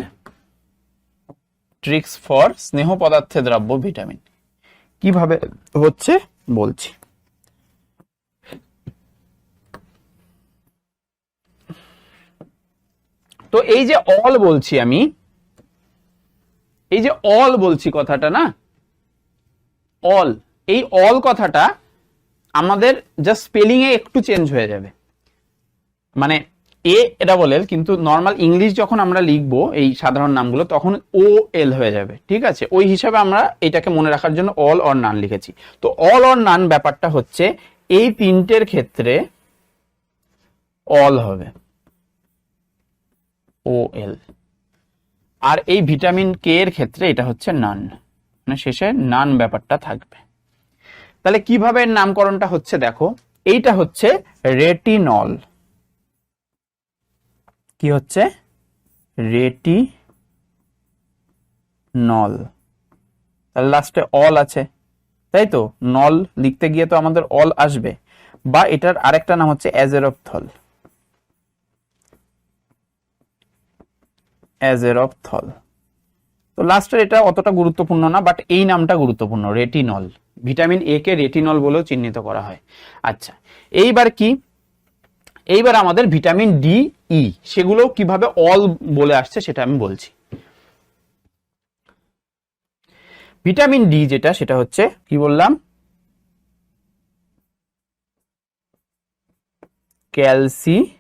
ট্রিক্স ফর স্নেহ পদার্থে দ্রাব্য ভিটামিন। কিভাবে হচ্ছে বলছি। তো এই যে অল বলছি আমি, এই যে অল বলছি কথাটা না, অল, এই অল কথাটা আমাদের জাস্ট স্পেলিং এ একটু চেঞ্জ হয়ে যাবে। মানে এ এটা বলে, কিন্তু নর্মাল ইংলিশ যখন আমরা লিখবো এই সাধারণ নামগুলো তখন ও এল হয়ে যাবে, ঠিক আছে? ওই হিসাবে আমরা এটাকে মনে রাখার জন্য অল অর নান লিখেছি। তো অল অর নান ব্যাপারটা হচ্ছে এই তিনটের ক্ষেত্রে অল হবে, ও এল, আর এই ভিটামিন কে এর ক্ষেত্রে এটা হচ্ছে নান, মানে শেষে নান ব্যাপারটা থাকবে। তাহলে কিভাবে এর নামকরণটা হচ্ছে দেখো, এইটা হচ্ছে রেটিনল। কি হচ্ছে? রেটিনল। তাহলে লাস্টে অল আছে, তাই তো? নল লিখতে গিয়ে তো আমাদের অল আসবে। বা এটার আরেকটা নাম হচ্ছে অ্যাজেরপ্থল, অ্যাজেরপ্থল। তো লাস্টের এটা অতটা গুরুত্বপূর্ণ না, বাট এই নামটা গুরুত্বপূর্ণ, retinol. Vitamin A K retinol বলেও চিহ্নিত করা হয়। আচ্ছা, এইবার কি, এইবার আমাদের ভিটামিন ডি, ই, সেগুলো কিভাবে অল বলে আসছে সেটা আমি বলছি। ভিটামিন ডি যেটা, সেটা হচ্ছে কি বললাম, ক্যালসিফেরল।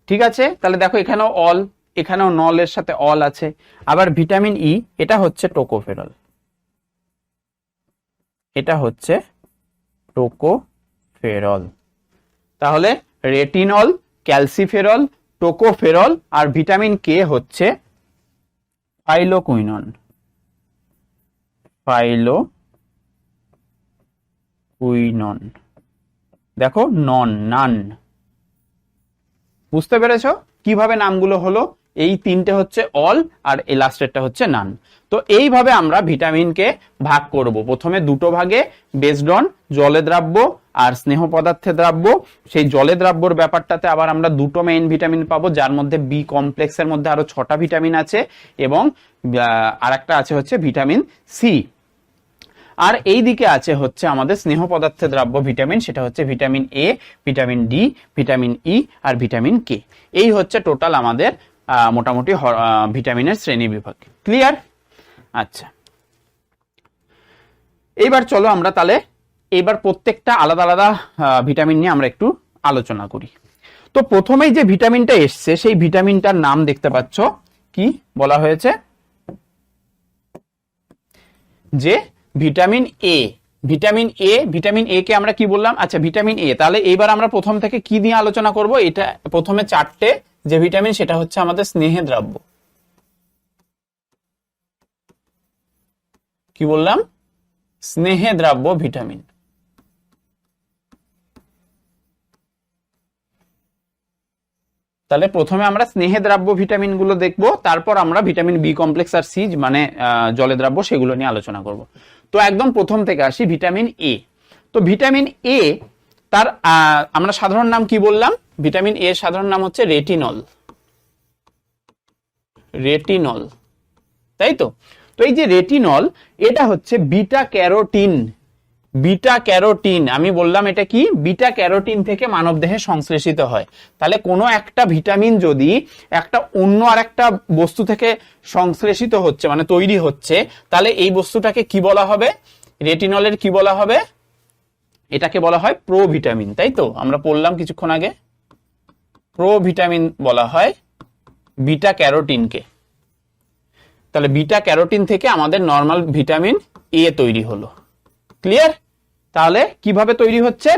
ঠিক আছে, তাহলে দেখো এখানেও অল, এখানেও নলের সাথে অল আছে। আবার ভিটামিন ই, এটা হচ্ছে টোকোফেরল, এটা হচ্ছে টোকোফেরল। তাহলে রেটিনল, ক্যালসিফেরল, টোকোফেরল, আর ভিটামিন কে হচ্ছে ফাইলোকুইনন, ফাইলোকুইনন। দেখো নন, নান। বুঝতে পেরেছো কিভাবে নামগুলো হলো? এই তিনটে হচ্ছে অল, আর এই লাস্টেরটা হচ্ছে নান। তো এইভাবে আমরা ভিটামিনকে ভাগ করব, প্রথমে দুটো ভাগে, বেসড অন জলে দ্রাব্য আর স্নেহ পদার্থে দ্রাব্য। সেই জলে দ্রাব্যর ব্যাপারটাতে আবার আমরা দুটো মেইন ভিটামিন পাবো, যার মধ্যে বি কমপ্লেক্সের মধ্যে আরো 6টা ভিটামিন আছে, এবং আরেকটা আছে হচ্ছে ভিটামিন সি। আর এই দিকে আছে হচ্ছে আমাদের স্নেহ পদার্থে দ্রাব্য ভিটামিন, সেটা হচ্ছে vitamin A, vitamin D, vitamin E, আর ভিটামিন কে। এই হচ্ছে টোটাল আমাদের মোটামুটি ভিটামিনের শ্রেণী বিভাগ। ক্লিয়ার? আচ্ছা, এইবার চলো আমরা তাহলে এইবার প্রত্যেকটা আলাদা আলাদা ভিটামিন নিয়ে আমরা একটু আলোচনা করি। তো প্রথমেই যে ভিটামিনটা এসছে সেই ভিটামিনটার নাম দেখতে পাচ্ছ, কি বলা হয়েছে? যে vitamin A. Vitamin A, vitamin A কে আমরা কি বললাম? আচ্ছা, ভিটামিন এ। তাহলে এইবার আমরা প্রথম থেকে কি নিয়ে আলোচনা করব? এটা প্রথমে 4টে যে ভিটামিন, সেটা হচ্ছে আমাদের স্নেহে দ্রাব্য। কি বললাম? স্নেহে দ্রাব্য ভিটামিন। তাহলে প্রথমে আমরা স্নেহে দ্রাব্য ভিটামিন গুলো দেখবো, তারপর আমরা ভিটামিন বি কমপ্লেক্স আর সি মানে জলে দ্রাব্য সেগুলো নিয়ে আলোচনা করব। তো একদম প্রথম থেকে আসি, ভিটামিন এ। তো ভিটামিন এ, তার আমরা সাধারণ নাম কি বললাম? ভিটামিন এ সাধারণ নাম হচ্ছে রেটিনল, রেটিনল, তাই তো? তো এই যে রেটিনল, এটা হচ্ছে বিটা ক্যারোটিন। বিটা ক্যারোটিন, আমি বললাম এটা কি? বিটা ক্যারোটিন থেকে মানবদেহে সংশ্লেষিত হয়। তাহলে কোনো একটা ভিটামিন যদি একটা অন্য আর একটা বস্তু থেকে সংশ্লেষিত হচ্ছে, মানে তৈরি হচ্ছে, তাহলে এই বস্তুটাকে কি বলা হবে? রেটিনলের কি বলা হবে? এটাকে বলা হয় প্রোভিটামিন, তাই তো? আমরা পড়লাম কিছুক্ষণ আগে, প্রোভিটামিন বলা হয় বিটা ক্যারোটিনকে। তাহলে বিটা ক্যারোটিন থেকে আমাদের নরমাল ভিটামিন এ তৈরি হলো। ক্লিয়ার? তাহলে কিভাবে তৈরি হচ্ছে?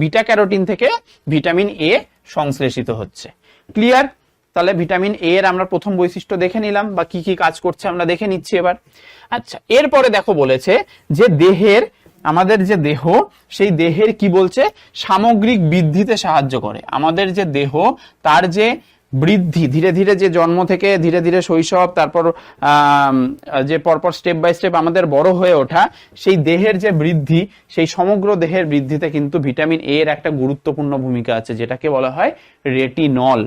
বিটা ক্যারোটিন থেকে ভিটামিন এ সংশ্লেষিত হচ্ছে। ক্লিয়ার? তাহলে ভিটামিন এ এর আমরা প্রথম বৈশিষ্ট্য দেখে নিলাম, বা কি কি কাজ করছে আমরা দেখে নিচ্ছি এবার। আচ্ছা, এরপরে দেখো বলেছে যে দেহের আমাদের যে দেহ, সেই দেহের কি বলছে, সামগ্রিক বৃদ্ধিতে সাহায্য করে। আমাদের যে দেহ, তার যে বৃদ্ধি, ধীরে ধীরে যে জন্ম থেকে ধীরে ধীরে শৈশব, তারপর যে পরপর স্টেপ বাই স্টেপ আমাদের বড় হয়ে ওঠা, সেই দেহের যে বৃদ্ধি, সেই সমগ্র দেহের বৃদ্ধিতে কিন্তু ভিটামিন এ এর একটা গুরুত্বপূর্ণ ভূমিকা আছে, যেটাকে বলা হয় রেটিনল।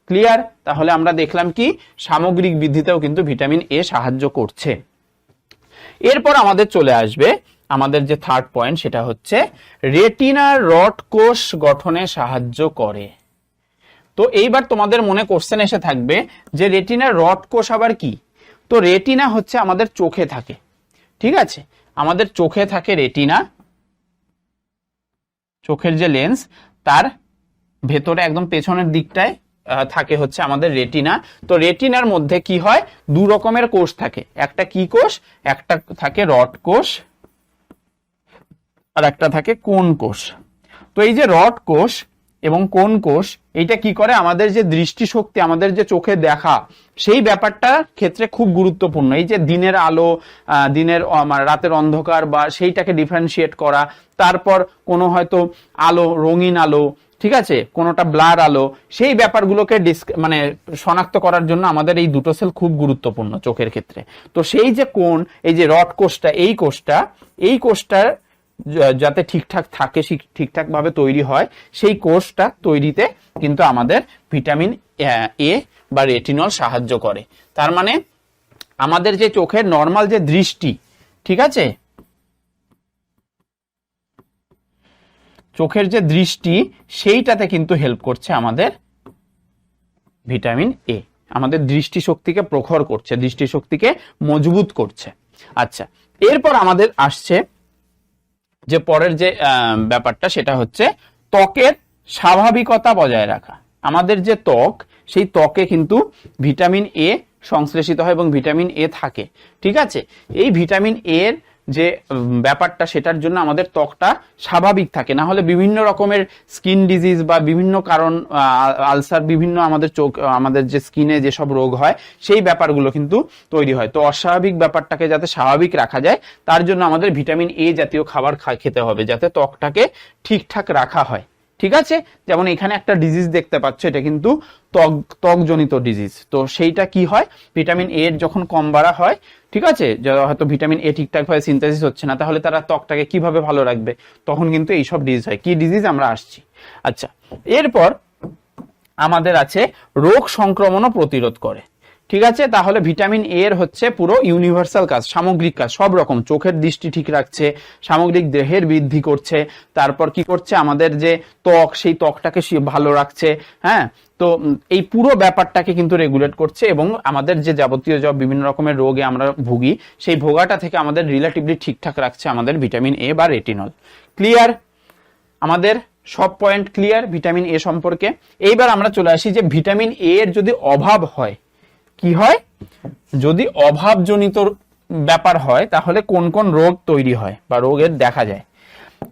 ক্লিয়ার? তাহলে আমরা দেখলাম কি সামগ্রিক বৃদ্ধিতেও কিন্তু ভিটামিন এ সাহায্য করছে। এরপর আমাদের চলে আসবে আমাদের যে থার্ড পয়েন্ট, সেটা হচ্ছে রেটিনার রড কোষ গঠনে সাহায্য করে। তো এইবার তোমাদের মনে কোশ্চেন এসে থাকবে যে রেটিনার রড কোষ আবার কি? তো রেটিনা হচ্ছে আমাদের চোখে থাকে, ঠিক আছে? আমাদের চোখে থাকে রেটিনা, চোখের যে লেন্স, তার ভেতরে একদম পেছনের দিকটায় থাকে হচ্ছে আমাদের রেটিনা। তো রেটিনার মধ্যে কি হয়, দু রকমের কোষ থাকে। একটা কি কোষ? একটা থাকে রড কোষ, আর একটা থাকে কোন কোষ। তো এই যে রড কোষ এবং কোন কোষ, এইটা কি করে, আমাদের যে দৃষ্টিশক্তি, আমাদের যে চোখে দেখা, সেই ব্যাপারটার ক্ষেত্রে খুব গুরুত্বপূর্ণ। এই যে দিনের আলো, দিনের রাতের অন্ধকার, বা সেইটাকে ডিফারেন্সিয়েট করা, তারপর কোনো হয়তো আলো, রঙিন আলো, ঠিক আছে, কোনোটা ব্লার আলো, সেই ব্যাপারগুলোকে মানে শনাক্ত করার জন্য আমাদের এই দুটো সেল খুব গুরুত্বপূর্ণ চোখের ক্ষেত্রে। তো সেই যে কোন, এই যে রড কোষটা, এই কোষটার যাতে ঠিকঠাক থাকে, ঠিকঠাক ভাবে তৈরি হয়, সেই কোষটা তৈরিতে কিন্তু আমাদের ভিটামিন এ বা রেটিনল সাহায্য করে। তার মানে আমাদের যে চোখের নর্মাল যে দৃষ্টি, ঠিক আছে, চোখের যে দৃষ্টি, সেইটাতে কিন্তু হেল্প করছে আমাদের ভিটামিন এ। আমাদের দৃষ্টিশক্তিকে প্রখর করছে, দৃষ্টিশক্তিকে মজবুত করছে। আচ্ছা, এরপর আমাদের আসছে যে পরের যে ব্যাপারটা, সেটা হচ্ছে ত্বকের স্বাভাবিকতা বজায় রাখা। আমাদের যে ত্বক, সেই ত্বকে কিন্তু ভিটামিন এ সংশ্লেষিত হয় এবং ভিটামিন এ থাকে, ঠিক আছে? এই ভিটামিন এর যে ব্যাপারটা, সেটার জন্য আমাদের ত্বকটা স্বাভাবিক থাকে, না হলে বিভিন্ন রকমের স্কিন ডিজিজ বা বিভিন্ন কারণ, আলসার, বিভিন্ন আমাদের চোখ, আমাদের যে স্কিনে যেসব রোগ হয়, সেই ব্যাপারগুলো কিন্তু তৈরি হয়। তো অস্বাভাবিক ব্যাপারটাকে যাতে স্বাভাবিক রাখা যায়, তার জন্য আমাদের ভিটামিন এ জাতীয় খাবার খেতে হবে, যাতে ত্বকটাকে ঠিকঠাক রাখা হয়, ঠিক আছে? যেমন এখানে একটা ডিজিজ দেখতে পাচ্ছ, এটা কিন্তু ত্বকজনিত ডিজিজ। তো সেইটা কি হয়, ভিটামিন এ এর যখন কম বাড়া হয়, ঠিক আছে, হয়তো ভিটামিন এ ঠিকঠাক ভাবে সিনথেসিস হচ্ছে না, তাহলে তারা ত্বকটাকে কিভাবে ভালো রাখবে? তখন কিন্তু এইসব ডিজিজ হয়। কি ডিজিজ, আমরা আসছি। আচ্ছা, এরপর আমাদের আছে রোগ সংক্রমণও প্রতিরোধ করে, ঠিক আছে? তাহলে ভিটামিন এ এর হচ্ছে পুরো ইউনিভার্সাল কাজ, সামগ্রিক কাজ, সব রকম। চোখের দৃষ্টি ঠিক রাখছে, সামগ্রিক দেহের বৃদ্ধি করছে, তারপর কি করছে, আমাদের যে ত্বক, সেই ত্বকটাকে ভালো রাখছে, হ্যাঁ? তো এই পুরো ব্যাপারটাকে কিন্তু রেগুলেট করছে, এবং আমাদের যে যাবতীয় বিভিন্ন রকমের রোগে আমরা ভুগি, সেই ভোগাটা থেকে আমাদের রিলেটিভলি ঠিকঠাক রাখছে আমাদের ভিটামিন এ বা রেটিনল। ক্লিয়ার? আমাদের সব পয়েন্ট ক্লিয়ার ভিটামিন এ সম্পর্কে। এইবার আমরা চলে আসি যে ভিটামিন এ এর যদি অভাব হয়, কি হয়? যদি অভাবজনিত ব্যাপার হয়, তাহলে কোন কোন রোগ তৈরি হয় বা রোগের দেখা যায়?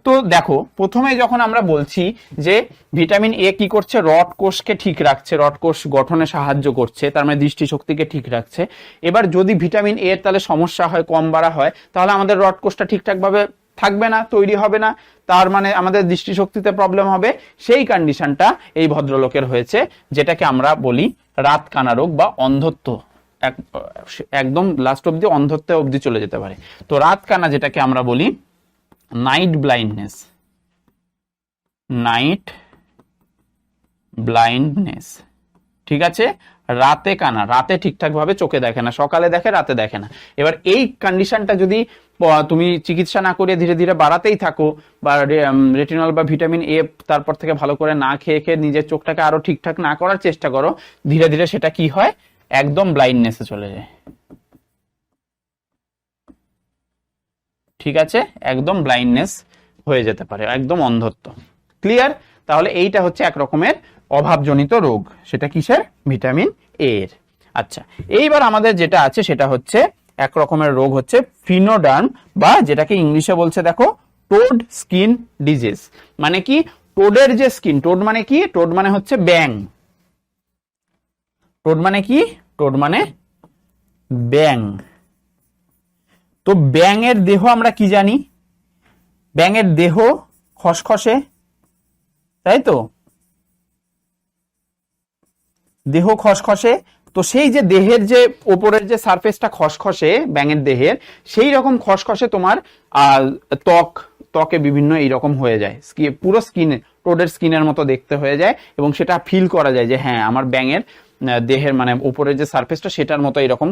তো দেখো, প্রথমে যখন আমরা বলছি যে ভিটামিন এ কি করছে, রড কোষকে ঠিক রাখছে, রড কোষ গঠনে সাহায্য করছে, তার মানে দৃষ্টিশক্তিকে ঠিক রাখছে। এবার যদি ভিটামিন এ এর তাহলে সমস্যা হয়, কম বাড়া হয়, তাহলে আমাদের রড কোষটা ঠিকঠাক ভাবে থাকবে না, তৈরি হবে না, তার মানে আমাদের দৃষ্টিশক্তিতে প্রবলেম হবে। সেই কন্ডিশনটা এই ভদ্রলোকের হয়েছে, যেটাকে আমরা বলি রাতকানা রোগ বা অন্ধত্ব। একদম লাস্ট অব্দি অন্ধত্ব অব্দি চলে যেতে পারে। তো রাতকানা, যেটাকে আমরা বলি নাইট ব্লাইন্ডনেস, ঠিক আছে? রাতে কানা, রাতে ঠিকঠাক ভাবে চোখে দেখে না, সকালে দেখে, রাতে দেখে না। এবার এই কন্ডিশনটা যদি তুমি চিকিৎসা না করে ধীরে ধীরে বাড়াতেই থাকো, বা রেটিনল বা ভিটামিন এ তারপর থেকে ভালো করে না খেয়ে খেয়ে নিজের চোখটাকে আরো ঠিকঠাক না করার চেষ্টা করো, ধীরে ধীরে সেটা কি হয়, একদম ব্লাইন্ডনেসে চলে যায়, ঠিক আছে? একদম ব্লাইন্ডনেস হয়ে যেতে পারে, একদম অন্ধত্ব। ক্লিয়ার? তাহলে এইটা হচ্ছে এক রকমের অভাবজনিত রোগ, সেটা কিসের? ভিটামিন এ এর। আচ্ছা, এইবার আমাদের যেটা আছে সেটা হচ্ছে এক রকমের রোগ হচ্ছে ফিনোডার্ম, বা যেটাকে ইংলিশে বলছে দেখো টোড স্কিন ডিজিজ। মানে কি? টোডের যে স্কিন, টোড মানে কি? টোড মানে হচ্ছে ব্যাং। টোড মানে কি? টোড মানে ব্যাং। তো ব্যাঙের দেহ আমরা কি জানি? ব্যাঙের দেহ খসখসে, তাই তো, দেহ খসখসে। তো সেই যে দেহের যে ওপরের যে সারফেসটা খসখসে ব্যাঙের দেহের, সেই রকম খসখসে তোমার ত্বকে বিভিন্ন এইরকম হয়ে যায়, পুরো স্কিনে টোডের স্কিনের মতো দেখতে হয়ে যায়, এবং সেটা ফিল করা যায় যে হ্যাঁ আমার ব্যাঙের দেহের মানে উপরের যে সারফেসটা সেটার মতো এরকম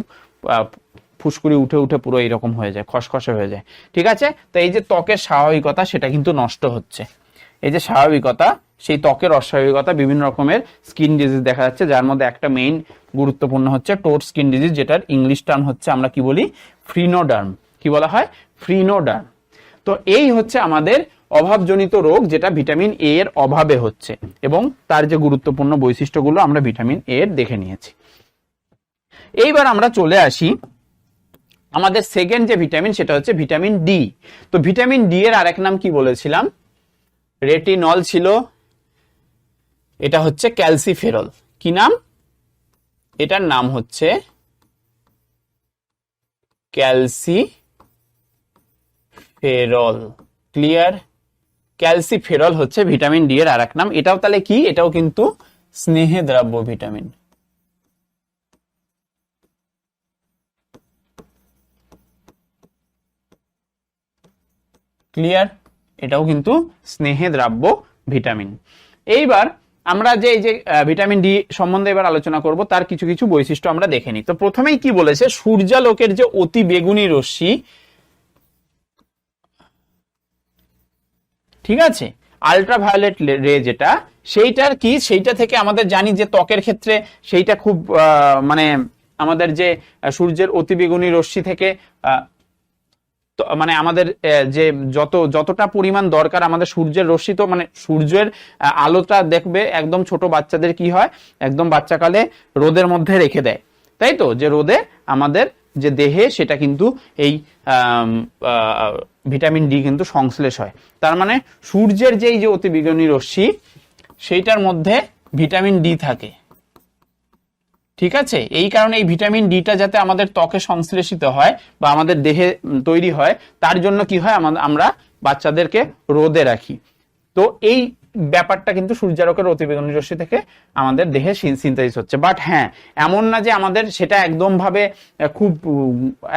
ফুসকুড়ি উঠে উঠে পুরো এরকম হয়ে যায়, খসখসে হয়ে যায়। ঠিক আছে, তো এই যে ত্বকের স্বাভাবিকতা সেটা কিন্তু নষ্ট হচ্ছে। এই যে স্বাভাবিকতা, সেই ত্বকের অস্বাভাবিকতা, বিভিন্ন রকমের স্কিন ডিজিজ দেখা যাচ্ছে, যার মধ্যে একটা মেইন গুরুত্বপূর্ণ হচ্ছে টোড স্কিন ডিজিজ, যেটার ইংলিশ টার্ম হচ্ছে আমরা কি বলি, ফ্রিনোডার্ম। কি বলা হয়? ফ্রিনোডার্ম। তো এই হচ্ছে আমাদের অভাবজনিত রোগ, যেটা ভিটামিন এ এর অভাবে হচ্ছে, এবং তার যে গুরুত্বপূর্ণ বৈশিষ্ট্যগুলো আমরা ভিটামিন এ এর দেখে নিয়েছি। এইবার আমরা চলে আসি আমাদের সেকেন্ড যে ভিটামিন, সেটা হচ্ছে ভিটামিন ডি। তো ভিটামিন ডি এর আরেক নাম কি বলেছিলাম? রেটিনল ছিল, এটা হচ্ছে ক্যালসিফেরল। কি নাম? এটার নাম হচ্ছে ক্যালসিফেরল। ক্লিয়ার? ক্যালসিফেরল হচ্ছে ভিটামিন ডি এর আরেক নাম। এটাও তাহলে কি? এটাও কিন্তু স্নেহে দ্রাব্য ভিটামিন। ক্লিয়ার? এটাও কিন্তু স্নেহে দ্রাব্য ভিটামিন। এইবার আমরা যে এই যে ভিটামিন ডি সম্বন্ধে এবার আলোচনা করব, তার কিছু কিছু বৈশিষ্ট্য আমরা দেখে নিই। তো প্রথমেই কি বলেছে, সূর্যালোকের যে অতি বেগুনি রশ্মি, ঠিক আছে, আল্ট্রাভায়োলেট রে যেটা, সেইটার কি, সেইটা থেকে আমাদের জানি যে ত্বকের ক্ষেত্রে সেইটা খুব মানে আমাদের যে সূর্যের অতি বেগুনি রশ্মি থেকে মানে আমাদের যে যতটা পরিমাণ দরকার আমাদের সূর্যের রশ্মি, তো মানে সূর্যের আলোটা দেখবে একদম ছোট বাচ্চাদের কি হয়, একদম বাচ্চাকালে রোদের মধ্যে রেখে দেয়, তাই তো, যে রোদে আমাদের যে দেহে সেটা কিন্তু এই ভিটামিন ডি কিন্তু সংশ্লেষ হয়। তার মানে সূর্যের যেই যে অতি বেগুনি রশ্মি, সেইটার মধ্যে ভিটামিন ডি থাকে। ঠিক আছে, এই কারণে এই ভিটামিন ডিটা যাতে আমাদের ত্বকে সংশ্লেষিত হয় বা আমাদের দেহে তৈরি হয়, তার জন্য কি হয়, আমরা বাচ্চাদেরকে রোদে রাখি। তো এই ব্যাপারটা কিন্তু সূর্যালোকের অতিবেগুনি রশ্মি থেকে আমাদের দেহে সিনথেসিস হচ্ছে। বাট হ্যাঁ, এমন না যে আমাদের সেটা একদম ভাবে খুব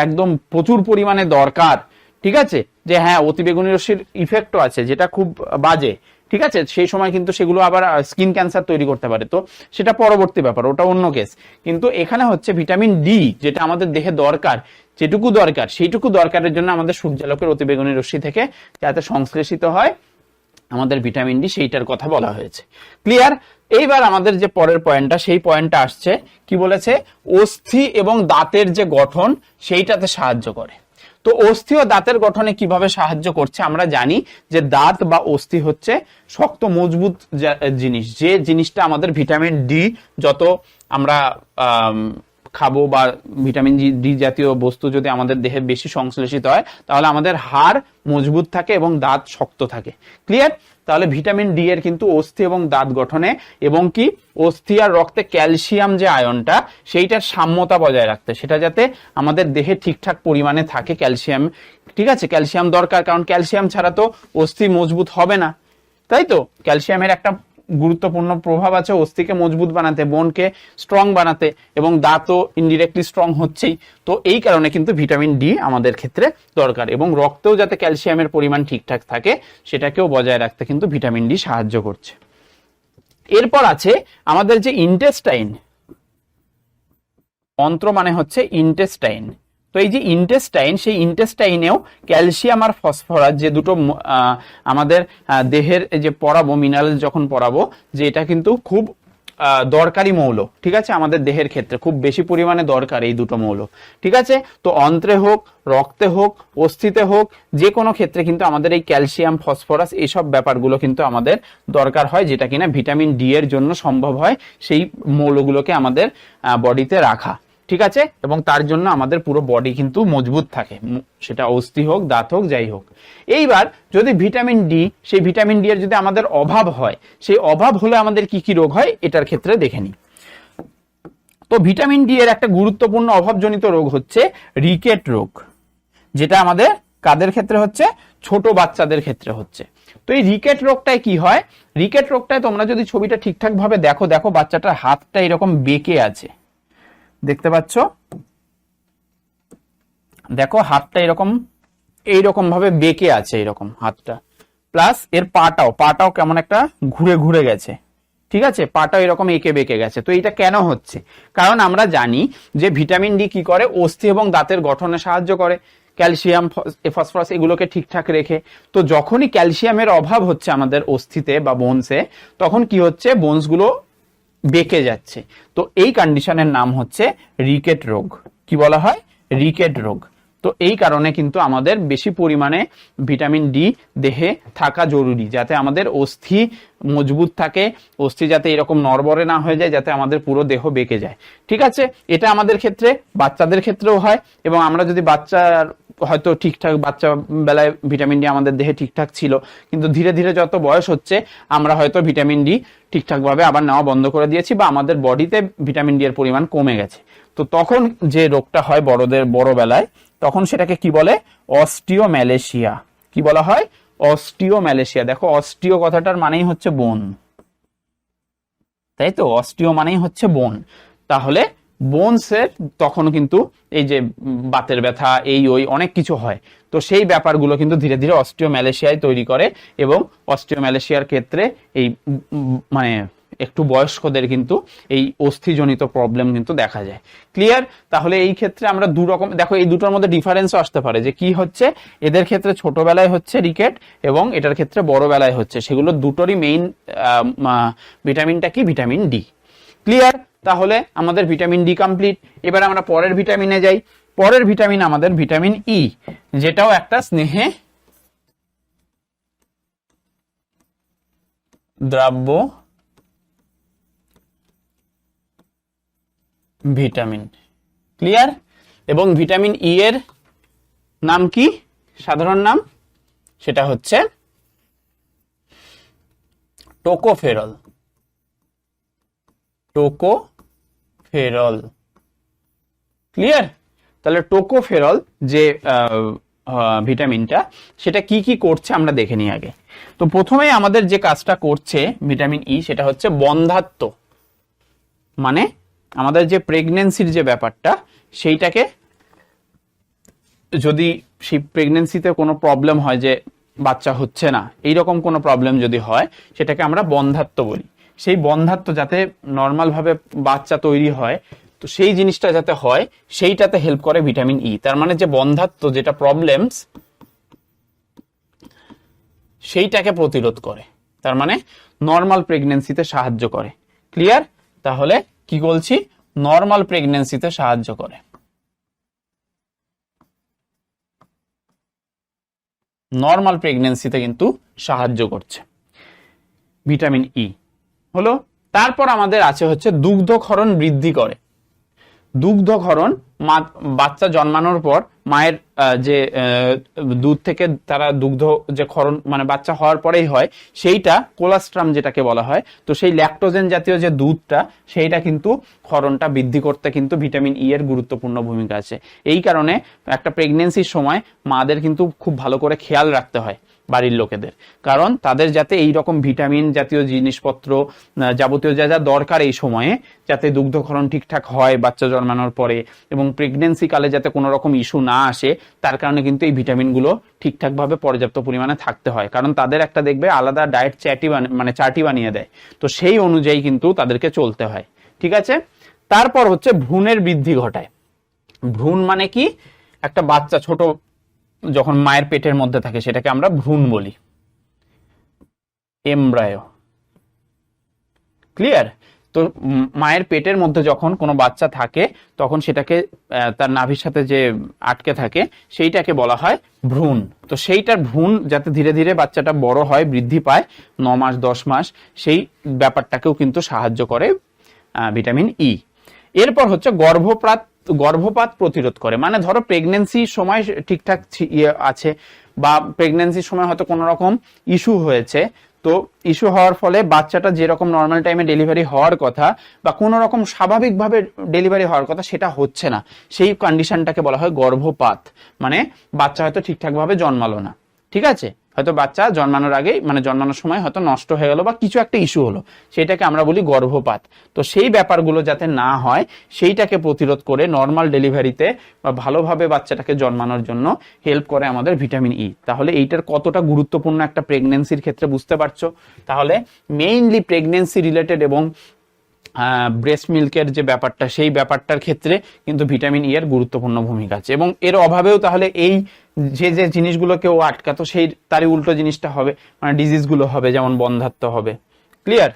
একদম প্রচুর পরিমাণে দরকার। ঠিক আছে, যে হ্যাঁ অতিবেগুনি রশ্মির ইফেক্টও আছে যেটা খুব বাজে। ঠিক আছে, সেই সময় কিন্তু সেগুলো আবার স্কিন ক্যান্সার তৈরি করতে পারে, তো সেটা পরবর্তী ব্যাপার, ওটা অন্য কেস। কিন্তু এখানে হচ্ছে ভিটামিন ডি যেটা আমাদের দেহে দরকার, যেটুকু দরকার সেইটুকু দরকারের জন্য আমাদের সূর্যালোকের অতিবেগুনি রশ্মি থেকে যাতে সংশ্লেষিত হয় আমাদের ভিটামিন ডি, সেইটার কথা বলা হয়েছে। ক্লিয়ার? এইবার আমাদের যে পরের পয়েন্টটা, সেই পয়েন্টটা আসছে, কি বলেছে, অস্থি এবং দাঁতের যে গঠন সেইটাতে সাহায্য করে। তো অস্থি ও দাঁতের গঠনে কিভাবে সাহায্য করছে? আমরা জানি যে দাঁত বা অস্থি হচ্ছে শক্ত মজবুত জিনিস, যে জিনিসটা আমাদের ভিটামিন ডি যত আমরা খাবো বা ভিটামিন ডি জাতীয় বস্তু যদি আমাদের দেহে বেশি সংশ্লেষিত হয়, তাহলে আমাদের হাড় মজবুত থাকে এবং দাঁত শক্ত থাকে। ক্লিয়ার? তাহলে ভিটামিন ডি এর কিন্তু অস্থি এবং দাঁত গঠনে, এবং কি অস্থি আর রক্তে ক্যালসিয়াম যে আয়নটা, সেইটার সাম্যতা বজায় রাখতে, সেটা যাতে আমাদের দেহে ঠিকঠাক পরিমাণে থাকে ক্যালসিয়াম। ঠিক আছে, ক্যালসিয়াম দরকার, কারণ ক্যালসিয়াম ছাড়া তো অস্থি মজবুত হবে না, তাই তো। ক্যালসিয়ামের একটা গুরুত্বপূর্ণ প্রভাব আছে অস্থিকে মজবুত বানাতে, বোনকে স্ট্রং বানাতে, এবং দাঁতও ইনডিরেক্টলি স্ট্রং হচ্ছেই। তো এই কারণে কিন্তু ভিটামিন ডি আমাদের ক্ষেত্রে দরকার, এবং রক্তেও যাতে ক্যালসিয়ামের পরিমাণ ঠিকঠাক থাকে সেটাকেও বজায় রাখতে কিন্তু ভিটামিন ডি সাহায্য করছে। এরপর আছে আমাদের যে ইন্টেস্টাইন, অন্ত্র মানে হচ্ছে ইন্টেস্টাইন। তো এই যে ইন্টেস্টাইন, সেই ইন্টেস্টাইনেও ক্যালসিয়াম আর ফসফরাস যে দুটো আমাদের দেহের যে পড়াবো, মিনারেল যখন পড়াবো, যে এটা কিন্তু খুব দরকারি মৌল। ঠিক আছে, আমাদের দেহের ক্ষেত্রে খুব বেশি পরিমাণে দরকার এই দুটো মৌল। ঠিক আছে, তো অন্ত্রে হোক, রক্তে হোক, অস্থিতে হোক, যে কোনো ক্ষেত্রে কিন্তু আমাদের এই ক্যালসিয়াম, ফসফরাস, এইসব ব্যাপারগুলো কিন্তু আমাদের দরকার হয়, যেটা কিনা ভিটামিন ডি এর জন্য সম্ভব হয় সেই মৌলগুলোকে আমাদের বডিতে রাখা। ঠিক আছে, এবং তার জন্য আমাদের পুরো বডি কিন্তু মজবুত থাকে, সেটা অস্থি হোক, দাঁত হোক, যাই হোক। এইবার যদি ভিটামিন ডি, সেই ভিটামিন ডি এর যদি আমাদের অভাব হয়, সেই অভাব হলে আমাদের কি কি রোগ হয় এটার ক্ষেত্রে দেখে নিই। তো ভিটামিন ডি এর একটা গুরুত্বপূর্ণ অভাবজনিত রোগ হচ্ছে রিকেট রোগ, যেটা আমাদের কাদের ক্ষেত্রে হচ্ছে? ছোট বাচ্চাদের ক্ষেত্রে হচ্ছে। তো এই রিকেট রোগটায় কি হয়? রিকেট রোগটায় তোমরা যদি ছবিটা ঠিকঠাক ভাবে দেখো, দেখো বাচ্চাটার হাতটা এরকম বেঁকে আছে, দেখতে পাচ্ছ? দেখো হাতটা এরকম এইরকম ভাবে বেঁকে আছে, এরকম হাতটা, প্লাস এর পাটাও কেমন একটা ঘুরে ঘুরে গেছে, ঠিক আছে? পাটাও এরকম এঁকে বেঁকে গেছে। তো এটা কেন হচ্ছে? কারণ আমরা জানি যে ভিটামিন ডি কি করে? অস্থি এবং দাঁতের গঠনে সাহায্য করে, ক্যালসিয়াম, ফসফরাস এগুলোকে ঠিকঠাক রেখে। তো যখনই ক্যালসিয়ামের অভাব হচ্ছে আমাদের অস্থিতে বা বোনসে, তখন কি হচ্ছে? বোনসগুলো বেঁকে যাচ্ছে। তো এই কন্ডিশনের নাম হচ্ছে রিকেট রোগ। কি বলা হয়? রিকেট রোগ। তো এই কারণে কিন্তু আমাদের বেশি পরিমাণে ভিটামিন ডি দেহে থাকা জরুরি, যাতে আমাদের অস্থি মজবুত থাকে, অস্থি যাতে এরকম নড়বড়ে না হয়ে যায়, যাতে আমাদের পুরো দেহ বেঁকে যায়, ঠিক আছে? এটা আমাদের ক্ষেত্রে, বাচ্চাদের ক্ষেত্রেও হয়। এবং আমরা যদি বাচ্চার হয়তো ঠিকঠাক বাচ্চা বেলায় ভিটামিন ডি আমাদের দেহে ঠিকঠাক ছিল, কিন্তু ধীরে ধীরে যত বয়স হচ্ছে আমরা হয়তো ভিটামিন ডি ঠিকঠাক ভাবে আবার নেওয়া বন্ধ করে দিয়েছি, বা আমাদের বডিতে ভিটামিন ডি এর পরিমাণ কমে গেছে। তো তখন যে রোগটা হয় বড় বেলায়, তখন সেটাকে কি বলে? অস্টিওম্যালেশিয়া। কি বলা হয়? অস্টিওম্যালেশিয়া। দেখো অস্টিও কথাটার মানেই হচ্ছে বোন, তাই তো? অস্টিও মানেই হচ্ছে বোন। তাহলে বোনসের তখন কিন্তু এই যে বাতের ব্যথা, এই ওই অনেক কিছু হয়। তো সেই ব্যাপারগুলো কিন্তু ধীরে ধীরে অস্টিওম্যালেশিয়ায় তৈরি করে, এবং অস্টিওম্যালেশিয়ার ক্ষেত্রে এই মানে একটু বয়স্কদের কিন্তু এই অস্থিজনিত প্রবলেম কিন্তু দেখা যায়। ক্লিয়ার? তাহলে এই ক্ষেত্রে আমরা দু রকম, দেখো এই দুটোর মধ্যে ডিফারেন্সও আসতে পারে, যে কি হচ্ছে এদের ক্ষেত্রে ছোটবেলায় হচ্ছে রিকেট, এবং এটার ক্ষেত্রে বড়বেলায় হচ্ছে। সেগুলো দুটোরই মেইন ভিটামিনটা কি? Vitamin D. ক্লিয়ার? তাহলে আমাদের ভিটামিন ডি কমপ্লিট। এবার আমরা পরের ভিটামিনে যাই। পরের ভিটামিন আমাদের ভিটামিন ই, যেটাও একটা স্নেহে দ্রাব্য ভিটামিন। ক্লিয়ার? এবং ভিটামিন ই এর নাম কি? সাধারণ নাম সেটা হচ্ছে টোকোফেরল। টোকোফেরল। ক্লিয়ার? তাহলে টোকোফেরল যে ভিটামিনটা, সেটা কি কি করছে আমরা দেখে নিই আগে। তো প্রথমে আমাদের যে কাজটা করছে ভিটামিন ই, সেটা হচ্ছে বন্ধ্যাত্ব, মানে আমাদের যে প্রেগনেন্সির যে ব্যাপারটা, সেইটাকে যদি সেই প্রেগনেন্সিতে কোনো প্রবলেম হয়, যে বাচ্চা হচ্ছে না, এইরকম কোনো প্রবলেম যদি হয়, সেটাকে আমরা বন্ধ্যাত্ব বলি। সেই বন্ধ্যাত্ব যাতে নর্মাল ভাবে বাচ্চা তৈরি হয়, তো সেই জিনিসটা যাতে হয়, সেইটাতে হেল্প করে ভিটামিন ই। তার মানে যে বন্ধ্যাত্ব যেটা প্রবলেমস, সেইটাকে প্রতিরোধ করে, তার মানে নর্মাল প্রেগনেন্সিতে সাহায্য করে। ক্লিয়ার? তাহলে কি বলছি? নর্মাল প্রেগনেন্সিতে সাহায্য করে। নর্মাল প্রেগনেন্সিতে কিন্তু সাহায্য করছে ভিটামিন ই। হলো। তারপর আমাদের আছে হচ্ছে দুগ্ধক্ষরণ বৃদ্ধি করে। দুগ্ধক্ষরণ, বাচ্চা জন্মানোর পর মায়ের যে দুধ থেকে তারা দুগ্ধ যে ক্ষরণ, মানে বাচ্চা হওয়ার পরেই হয়, সেইটা কোলাস্ট্রাম যেটাকে বলা হয়। তো সেই ল্যাকটোজেন জাতীয় যে দুধটা, সেইটা কিন্তু ক্ষরণটা বৃদ্ধি করতে কিন্তু ভিটামিন ই এর গুরুত্বপূর্ণ ভূমিকা আছে। এই কারণে একটা প্রেগনেন্সির সময় মাদের কিন্তু খুব ভালো করে খেয়াল রাখতে হয় বাড়ির লোকেদের, কারণ তাদের যাতে এই রকম ভিটামিন জাতীয় জিনিসপত্র, যাবতীয় যা যা দরকার এই সময়ে, যাতে দুগ্ধক্ষরণ ঠিকঠাক হয় বাচ্চা জন্মানোর পরে, এবং প্রেগনেন্সি কালে যাতে কোনো রকম ইস্যু না আসে, তার কারণে কিন্তু এই ভিটামিনগুলো ঠিকঠাকভাবে পর্যাপ্ত পরিমাণে থাকতে হয়। কারণ তাদের একটা দেখবে আলাদা ডায়েট চার্টি বানিয়ে দেয়, তো সেই অনুযায়ী কিন্তু তাদেরকে চলতে হয়। ঠিক আছে? তারপর হচ্ছে ভ্রূণের বৃদ্ধি ঘটায়। ভ্রূণ মানে কি? একটা বাচ্চা ছোট যখন মায়ের পেটের মধ্যে থাকে, সেটাকে আমরা ভ্রূণ বলি, এমব্রায়ো। ক্লিয়ার? তো মায়ের পেটের মধ্যে যখন কোনো বাচ্চা থাকে, তখন সেটাকে তার নাভির সাথে যে আটকে থাকে, সেইটাকে বলা হয় ভ্রূণ। তো সেইটার ভ্রূণ যাতে ধীরে ধীরে বাচ্চাটা বড় হয়, বৃদ্ধি পায়, 9 মাস 10 মাস, সেই ব্যাপারটাকেও কিন্তু সাহায্য করে ভিটামিন ই। এরপর হচ্ছে গর্ভপাত প্রতিরোধ করে। মানে ধরো প্রেগনেন্সির সময় ঠিকঠাক আছে, বা প্রেগনেন্সির সময় হয়তো কোনো রকম ইস্যু হয়েছে, তো ইস্যু হওয়ার ফলে বাচ্চাটা যেরকম নর্মাল টাইমে ডেলিভারি হওয়ার কথা বা কোনো রকম স্বাভাবিকভাবে ডেলিভারি হওয়ার কথা সেটা হচ্ছে না, সেই কন্ডিশনটাকে বলা হয় গর্ভপাত। মানে বাচ্চা হয়তো ঠিকঠাকভাবে জন্মালো না, ঠিক আছে, হয়তো বাচ্চা জন্মানোর আগে মানে জন্মানোর সময় হয়তো নষ্ট হয়ে গেল বা কিছু একটা ইস্যু হলো, সেটাকে আমরা বলি গর্ভপাত। তো সেই ব্যাপারগুলো যাতে না হয় সেইটাকে প্রতিরোধ করে নর্মাল ডেলিভারিতে বা ভালোভাবে বাচ্চাটাকে জন্মানোর জন্য হেল্প করে আমাদের ভিটামিন ই। তাহলে এইটার কতটা গুরুত্বপূর্ণ একটা প্রেগনেন্সির ক্ষেত্রে বুঝতে পারছো। তাহলে মেইনলি প্রেগনেন্সি রিলেটেড এবং ব্রেস্ট মিল্কের যে ব্যাপারটা সেই ব্যাপারটার ক্ষেত্রে কিন্তু ভিটামিন ই এর গুরুত্বপূর্ণ ভূমিকা আছে, এবং এর অভাবেও তাহলে এই যে যে জিনিসগুলোকে ও আটকাতো সেই তারই উল্টো জিনিসটা হবে, মানে ডিজিজগুলো হবে, যেমন বন্ধ্যাত্ব হবে, ক্লিয়ার,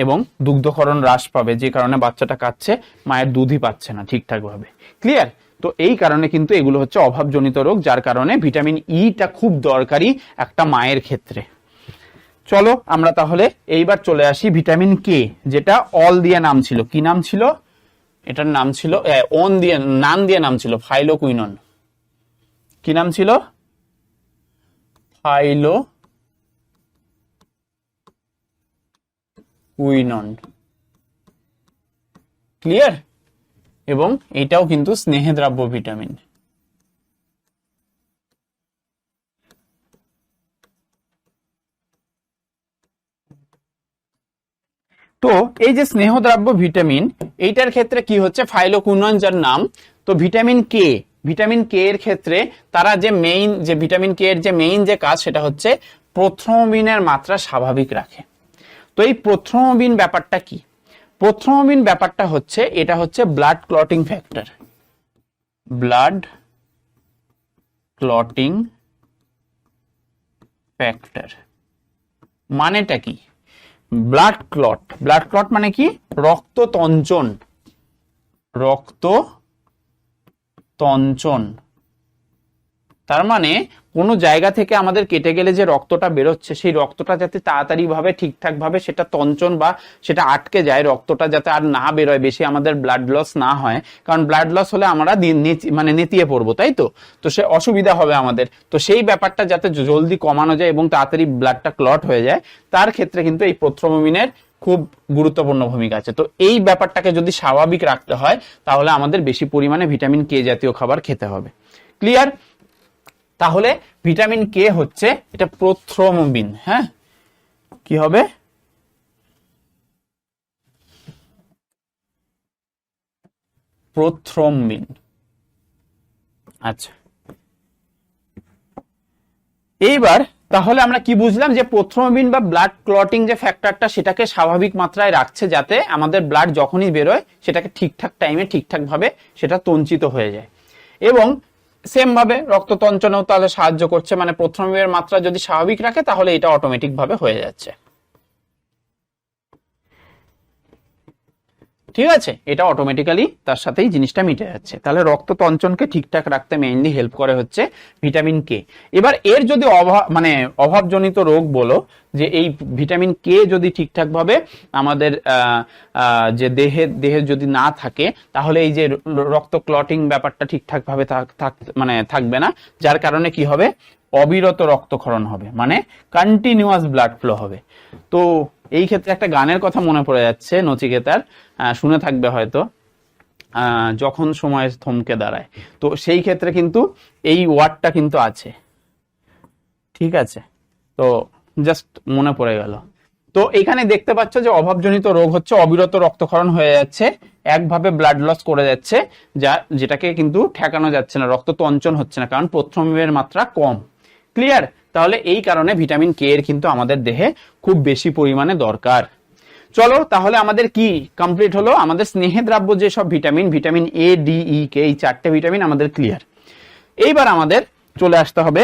এবং দুগ্ধক্ষরণ হ্রাস পাবে, যে কারণে বাচ্চাটা কাচ্ছে, মায়ের দুধই পাচ্ছে না ঠিকঠাক ভাবে, ক্লিয়ার। তো এই কারণে কিন্তু এগুলো হচ্ছে অভাবজনিত রোগ, যার কারণে ভিটামিন ইটা খুব দরকারি একটা মায়ের ক্ষেত্রে। চলো আমরা তাহলে এইবার চলে আসি ভিটামিন কে, যেটা অল দিয়ে নাম ছিল, কি নাম ছিল এটার? নাম ছিল ওন দিয়ে, নাম দিয়ে নাম ছিল ফাইলোকুইনন। কি নাম ছিল? Phylloquinone, clear. এবং এটাও কিন্তু স্নেহদ্রাব্য ভিটামিন। তো এই যে স্নেহদ্রাব্য ভিটামিন, এইটার ক্ষেত্রে কি হচ্ছে, ফাইলোকুইনন যার নাম, তো ভিটামিন কে, ভিটামিন কে এর ক্ষেত্রে তারা যে মেইন যে ভিটামিন কে এর যে মেইন যে কাজ সেটা হচ্ছে প্রথ্রম্বিনের মাত্রা স্বাভাবিক রাখে। তো এই প্রথ্রম্বিন ব্যাপারটা কি? প্রথ্রম্বিন ব্যাপারটা হচ্ছে, এটা হচ্ছে blood clotting factor. Blood clotting factor মানেটা কি? ব্লাড ক্লট, ব্লাড ক্লট মানে কি? রক্ততঞ্চন, রক্ততঞ্চন। তার মানে কোনো জায়গা থেকে আমাদের কেটে গেলে যে রক্তটা বেরোচ্ছে, সেই রক্তটা যাতে তাড়াতাড়ি ভাবে ঠিকঠাক ভাবে সেটা তঞ্চন বা সেটা আটকে যায়, রক্তটা যাতে আর না বেরোয়, বেশি আমাদের ব্লাড লস না হয়, কারণ ব্লাড লস হলে আমরা মানে নেতিয়ে পড়বো, তাই তো, তো সে অসুবিধা হবে আমাদের। তো সেই ব্যাপারটা যাতে জলদি কমানো যায় এবং তাড়াতাড়ি ব্লাডটা ক্লট হয়ে যায়, তার ক্ষেত্রে কিন্তু এই প্রথ্রম্বিনের খুব গুরুত্বপূর্ণ ভূমিকা আছে। তো এই ব্যাপারটাকে যদি স্বাভাবিক রাখতে হয় তাহলে আমাদের বেশি পরিমাণে ভিটামিন কে জাতীয় খাবার খেতে হবে, ক্লিয়ার। তাহলে ভিটামিন কে হচ্ছে এটা প্রথ্রম্বিন, হ্যাঁ, কি হবে? প্রথ্রম্বিন। আচ্ছা, এইবার তাহলে আমরা কি বুঝলাম, যে প্রথ্রম্বিন বা ব্লাড ক্লটিং যে ফ্যাক্টরটা সেটাকে স্বাভাবিক মাত্রায় রাখছে, যাতে আমাদের ব্লাড যখনই বেরোয় সেটাকে ঠিকঠাক টাইমে ঠিকঠাক ভাবে সেটা তঞ্চিত হয়ে যায়, এবং সেম ভাবে রক্ততঞ্চনেও তাহলে সাহায্য করছে। মানে প্রথ্রম্বিনের মাত্রা যদি স্বাভাবিক রাখে তাহলে এটা অটোমেটিক ভাবে হয়ে যাচ্ছে, ঠিক আছে, এটা অটোমেটিক্যালি তার সাথেই জিনিসটা মিটে যাচ্ছে। তাহলে রক্ততঞ্চনকে ঠিকঠাক রাখতে মেইনলি হেল্প করে হচ্ছে ভিটামিন কে। এবার এর যদি মানে অভাবজনিত রোগ বলো, যে এই ভিটামিন কে যদি ঠিকঠাক ভাবে আমাদের যে দেহে যদি না থাকে, তাহলে এই যে রক্ত ক্লটিং ব্যাপারটা ঠিকঠাক ভাবে মানে থাকবে না, যার কারণে কি হবে, অবিরত রক্তক্ষরণ হবে, মানে কন্টিনিউয়াস ব্লাড ফ্লো হবে। তো এই ক্ষেত্রে একটা গানের কথা মনে পড়ে যাচ্ছে নচিকেতার, শুনে থাকবে হয়তো, যখন সময় থমকে দাঁড়ায়। তো সেই ক্ষেত্রে কিন্তু এই ওয়ার্ডটা কিন্তু আছে, ঠিক আছে, তো জাস্ট মনে পড়ে গেল। তো এখানে দেখতে পাচ্ছ যে অভাবজনিত রোগ হচ্ছে অবিরত রক্তক্ষরণ হয়ে যাচ্ছে, একভাবে ব্লাড লস করে যাচ্ছে, যেটাকে কিন্তু ঠেকানো যাচ্ছে না, রক্ত তঞ্চন হচ্ছে না, কারণ প্রথ্রম্বিনের মাত্রা কম, ক্লিয়ার। তাহলে এই কারণে ভিটামিন কে এর কিন্তু আমাদের দেহে খুব বেশি পরিমাণে দরকার। চলো তাহলে আমাদের কি কমপ্লিট হলো, আমাদের স্নেহদ্রাব্য যে সব ভিটামিন, ভিটামিন এ, ডি, ই, কে, এই চারটে ভিটামিন আমাদের ক্লিয়ার। এইবার আমাদের চলে আসতে হবে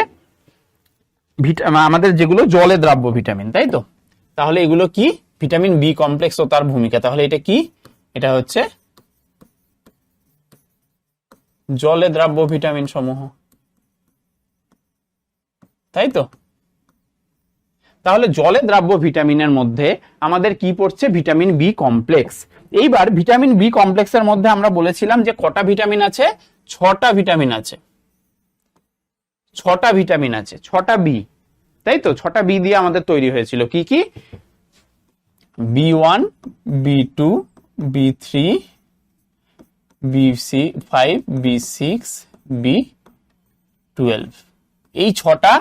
আমাদের যেগুলো জলে দ্রাব্য ভিটামিন, তাই তো। তাহলে এগুলো কি? ভিটামিন বি কমপ্লেক্স ও তার ভূমিকা। তাহলে এটা কি? এটা হচ্ছে জলে দ্রাব্য ভিটামিন সমূহ, তাই তো। তাহলে জলে দ্রাব্য ভিটামিনের মধ্যে আমাদের কি পড়ছে? Vitamin B complex. এইবার ভিটামিন বি কমপ্লেক্সের মধ্যে আমরা বলেছিলাম যে কটা ভিটামিন আছে? 6টা ভিটামিন আছে, 6টা ভিটামিন আছে, 6টা বি। তাই তো 6টা বি দিয়ে আমাদের তৈরি হয়েছিল, কি কি? B1, B2, B3, B5, B6, B12, এই 6টা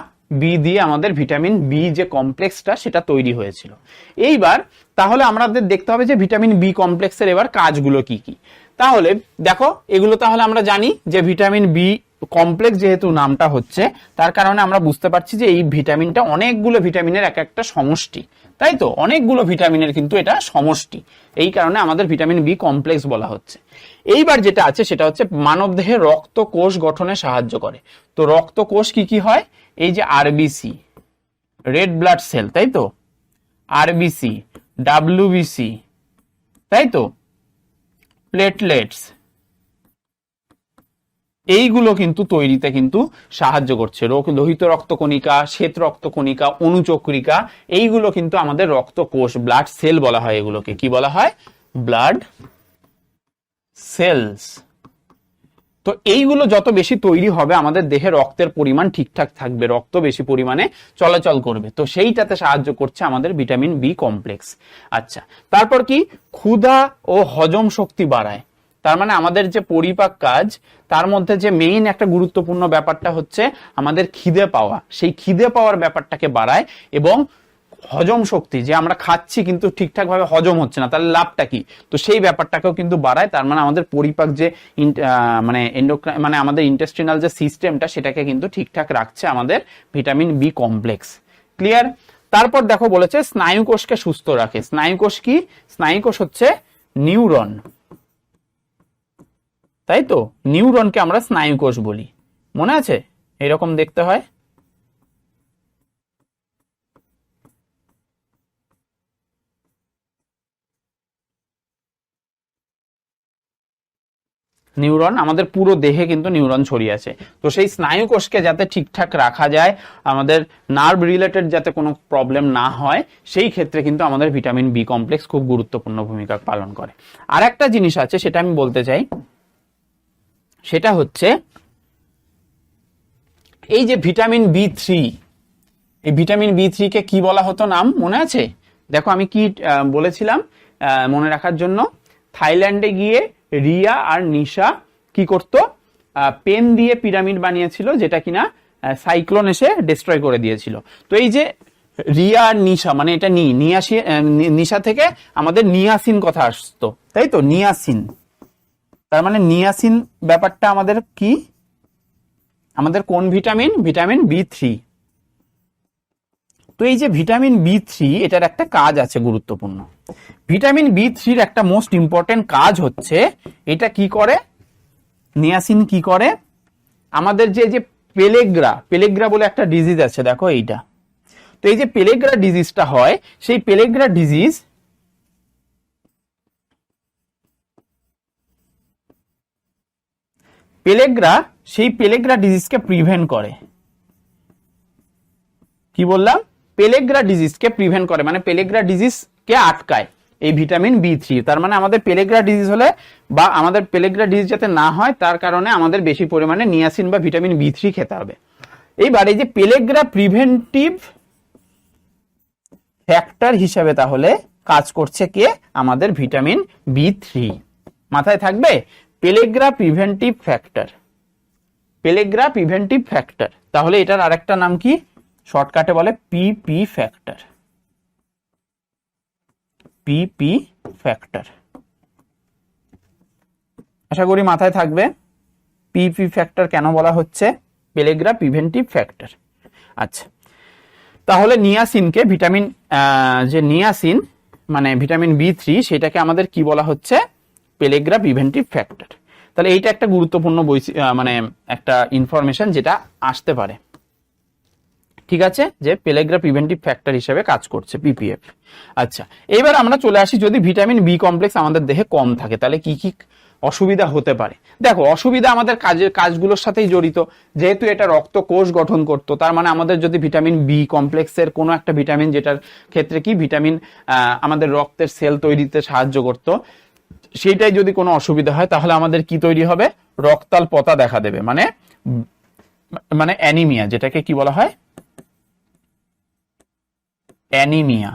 বি দিয়ে আমাদের ভিটামিন বি যে কমপ্লেক্সটা সেটা তৈরি হয়েছিল। এইবার তাহলে আমাদের দেখতে হবে যে ভিটামিন বি কমপ্লেক্সের এবার কাজগুলো কি কি। তাহলে দেখো এগুলো তাহলে আমরা জানি যে ভিটামিন বি কমপ্লেক্স যেহেতু নামটা হচ্ছে, তার কারণে আমরা বুঝতে পারছি যে এই ভিটামিনটা অনেকগুলো ভিটামিনের এক একটা সমষ্টি, তাই তো? অনেকগুলো ভিটামিনের কিন্তু এটা সমষ্টি, এই কারণে আমাদের ভিটামিন বি কমপ্লেক্স বলা হচ্ছে। এইবার যেটা আছে সেটা হচ্ছে মানবদেহে রক্ত কোষ গঠনে সাহায্য করে। তো রক্ত কোষ কি কি হয়? এই যে আরবিসি, রেড ব্লাড সেল, তাই তো? আরবিসি, ডাব্লিউবিসি, তাই তো? প্লেটলেটস, এইগুলো কিন্তু তৈরিতে কিন্তু সাহায্য করছে। লোহিত রক্তকণিকা, শ্বেত রক্তকণিকা, অনুচক্রিকা, এইগুলো কিন্তু আমাদের রক্ত কোষ, ব্লাড সেল বলা হয় এগুলোকে। কি বলা হয়? Blood cells. তো এইগুলো যত বেশি তৈরি হবে আমাদের দেহে রক্তের পরিমাণ ঠিকঠাক থাকবে, রক্ত বেশি পরিমাণে চলাচল করবে, তো সেইটাতে সাহায্য করছে আমাদের ভিটামিন বি কমপ্লেক্স। আচ্ছা, তারপর কি? ক্ষুধা ও হজম শক্তি বাড়ায়। তার মানে আমাদের যে পরিপাক কাজ, তার মধ্যে যে মেইন একটা গুরুত্বপূর্ণ ব্যাপারটা হচ্ছে আমাদের খিদে পাওয়া, সেই খিদে পাওয়ার ব্যাপারটাকে বাড়ায়। এবং হজম শক্তি, যে আমরা খাচ্ছি কিন্তু ঠিকঠাক ভাবে হজম হচ্ছে না, তাহলে লাভটা কি? তো সেই ব্যাপারটাকেও কিন্তু বাড়ায়। তার মানে আমাদের পরিপাক যে মানে এন্ডোক্রাইন, মানে আমাদের ইন্টেস্টিনাল যে সিস্টেমটা, সেটাকে কিন্তু ঠিকঠাক রাখছে আমাদের ভিটামিন বি কমপ্লেক্স। ক্লিয়ার? তারপর দেখো বলেছে স্নায়ু কোষকে সুস্থ রাখে। স্নায়ু কোষ কি? স্নায়ু কোষ হচ্ছে নিউরন, তাই তো? নিউরনকে আমরা স্নায়ু কোষ বলি, মনে আছে? এরকম দেখতে হয়। নিউরন আমাদের পুরো দেহে কিন্তু নিউরন ছড়িয়ে আছে। তো সেই স্নায়ু কোষকে যাতে ঠিকঠাক রাখা যায়, আমাদের নার্ভ রিলেটেড যাতে কোনো প্রবলেম না হয়, সেই ক্ষেত্রে কিন্তু আমাদের ভিটামিন বি কমপ্লেক্স খুব গুরুত্বপূর্ণ ভূমিকা পালন করে। আর একটা জিনিস আছে, সেটা আমি বলতে চাই, সেটা হচ্ছে এই যে ভিটামিন বি3, এই ভিটামিন বি3 কে কি বলা হতো নাম মনে আছে? দেখো আমি কি বলেছিলাম মনে রাখার জন্য। থাইল্যান্ডে গিয়ে রিয়া আর নিশা কি করতো? পেন দিয়ে পিরামিড বানিয়েছিল, যেটা কিনা সাইক্লোন এসে ডিস্ট্রয় করে দিয়েছিল। তো এই যে রিয়া আর নিশা, মানে এটা নিশা থেকে আমাদের নিয়াসিন কথা আসতো, তাই তো? নিয়াসিন, তার মানে নিয়াসিন ব্যাপারটা আমাদের কি? আমাদের কোন ভিটামিন? ভিটামিন বি3। তো এই যে ভিটামিন বি3, এটার একটা কাজ আছে গুরুত্বপূর্ণ। ভিটামিন বি3-র একটা মোস্ট ইম্পর্টেন্ট কাজ হচ্ছে, এটা কি করে? নিয়াসিন কি করে? আমাদের যে পেলেগ্রা বলে একটা ডিজিজ আছে, দেখো এইটা। তো এই যে পেলেগ্রা ডিজিজটা হয়, সেই পেলেগ্রা ডিজিজ সেই পেলেগ্রা ডিজিজকে প্রিভেন্ট করে। কি বললাম? পেলেগ্রা ডিজিজকে প্রিভেন্ট করে, মানে পেলেগ্রা ডিজিজকে আটকায় এই ভিটামিন বি3। তার মানে আমাদের পেলেগ্রা ডিজিজ হলে, বা আমাদের পেলেগ্রা ডিজিজ যাতে না হয়, তার কারণে আমাদের বেশি পরিমাণে নিয়াসিন বা ভিটামিন বি3 খেতে হবে। এইবার এই যে পেলেগ্রা প্রিভেন্টিভ ফ্যাক্টর হিসাবে তাহলে কাজ করছে কে? আমাদের ভিটামিন বি3। মাথায় থাকবে, পেলেগ্রা প্রিভেন্টিভ ফ্যাক্টর, পেলেগ্রা প্রিভেন্টিভ ফ্যাক্টর। তাহলে এটার আরেকটা নাম কি? শর্টকাটে বলে পিপি ফ্যাক্টর, পিপি ফ্যাক্টর। আশা করি মাথায় থাকবে পিপি ফ্যাক্টর কেন বলা হচ্ছে, পেলেগ্রা প্রিভেন্টিভ ফ্যাক্টর। আচ্ছা, তাহলে নিয়াসিনকে ভিটামিন, যে নিয়াসিন মানে ভিটামিন বি3, সেটাকে আমাদের কি বলা হচ্ছে? পেলেগ্রা প্রিভেন্টিভ ফ্যাক্টর। তাহলে এইটা একটা গুরুত্বপূর্ণ মানে একটা ইনফরমেশন যেটা আসতে পারে। ঠিক আছে, যে পেলেগ্রা প্রিভেন্টিভ ফ্যাক্টর হিসেবে কাজ করছে পিপিএফ। আচ্ছা, এবার আমরা চলে আসি, যদি ভিটামিন বি কমপ্লেক্স আমাদের দেহে কম থাকে তাহলে কি কি অসুবিধা হতে পারে। দেখো, অসুবিধা আমাদের কাজগুলোর সাথেই জড়িত। যেহেতু এটা রক্ত কোষ গঠন করতো, তার মানে আমাদের যদি ভিটামিন বি কমপ্লেক্সের কোনো একটা ভিটামিন, যেটার ক্ষেত্রে কি ভিটামিন আমাদের রক্তের সেল তৈরিতে সাহায্য করতো, সেইটাই যদি কোনো অসুবিধা হয়, তাহলে আমাদের কি তৈরি হবে? রক্তাল্পতা দেখা দেবে, মানে অ্যানিমিয়া, যেটাকে কি বলা হয়? অ্যানিমিয়া।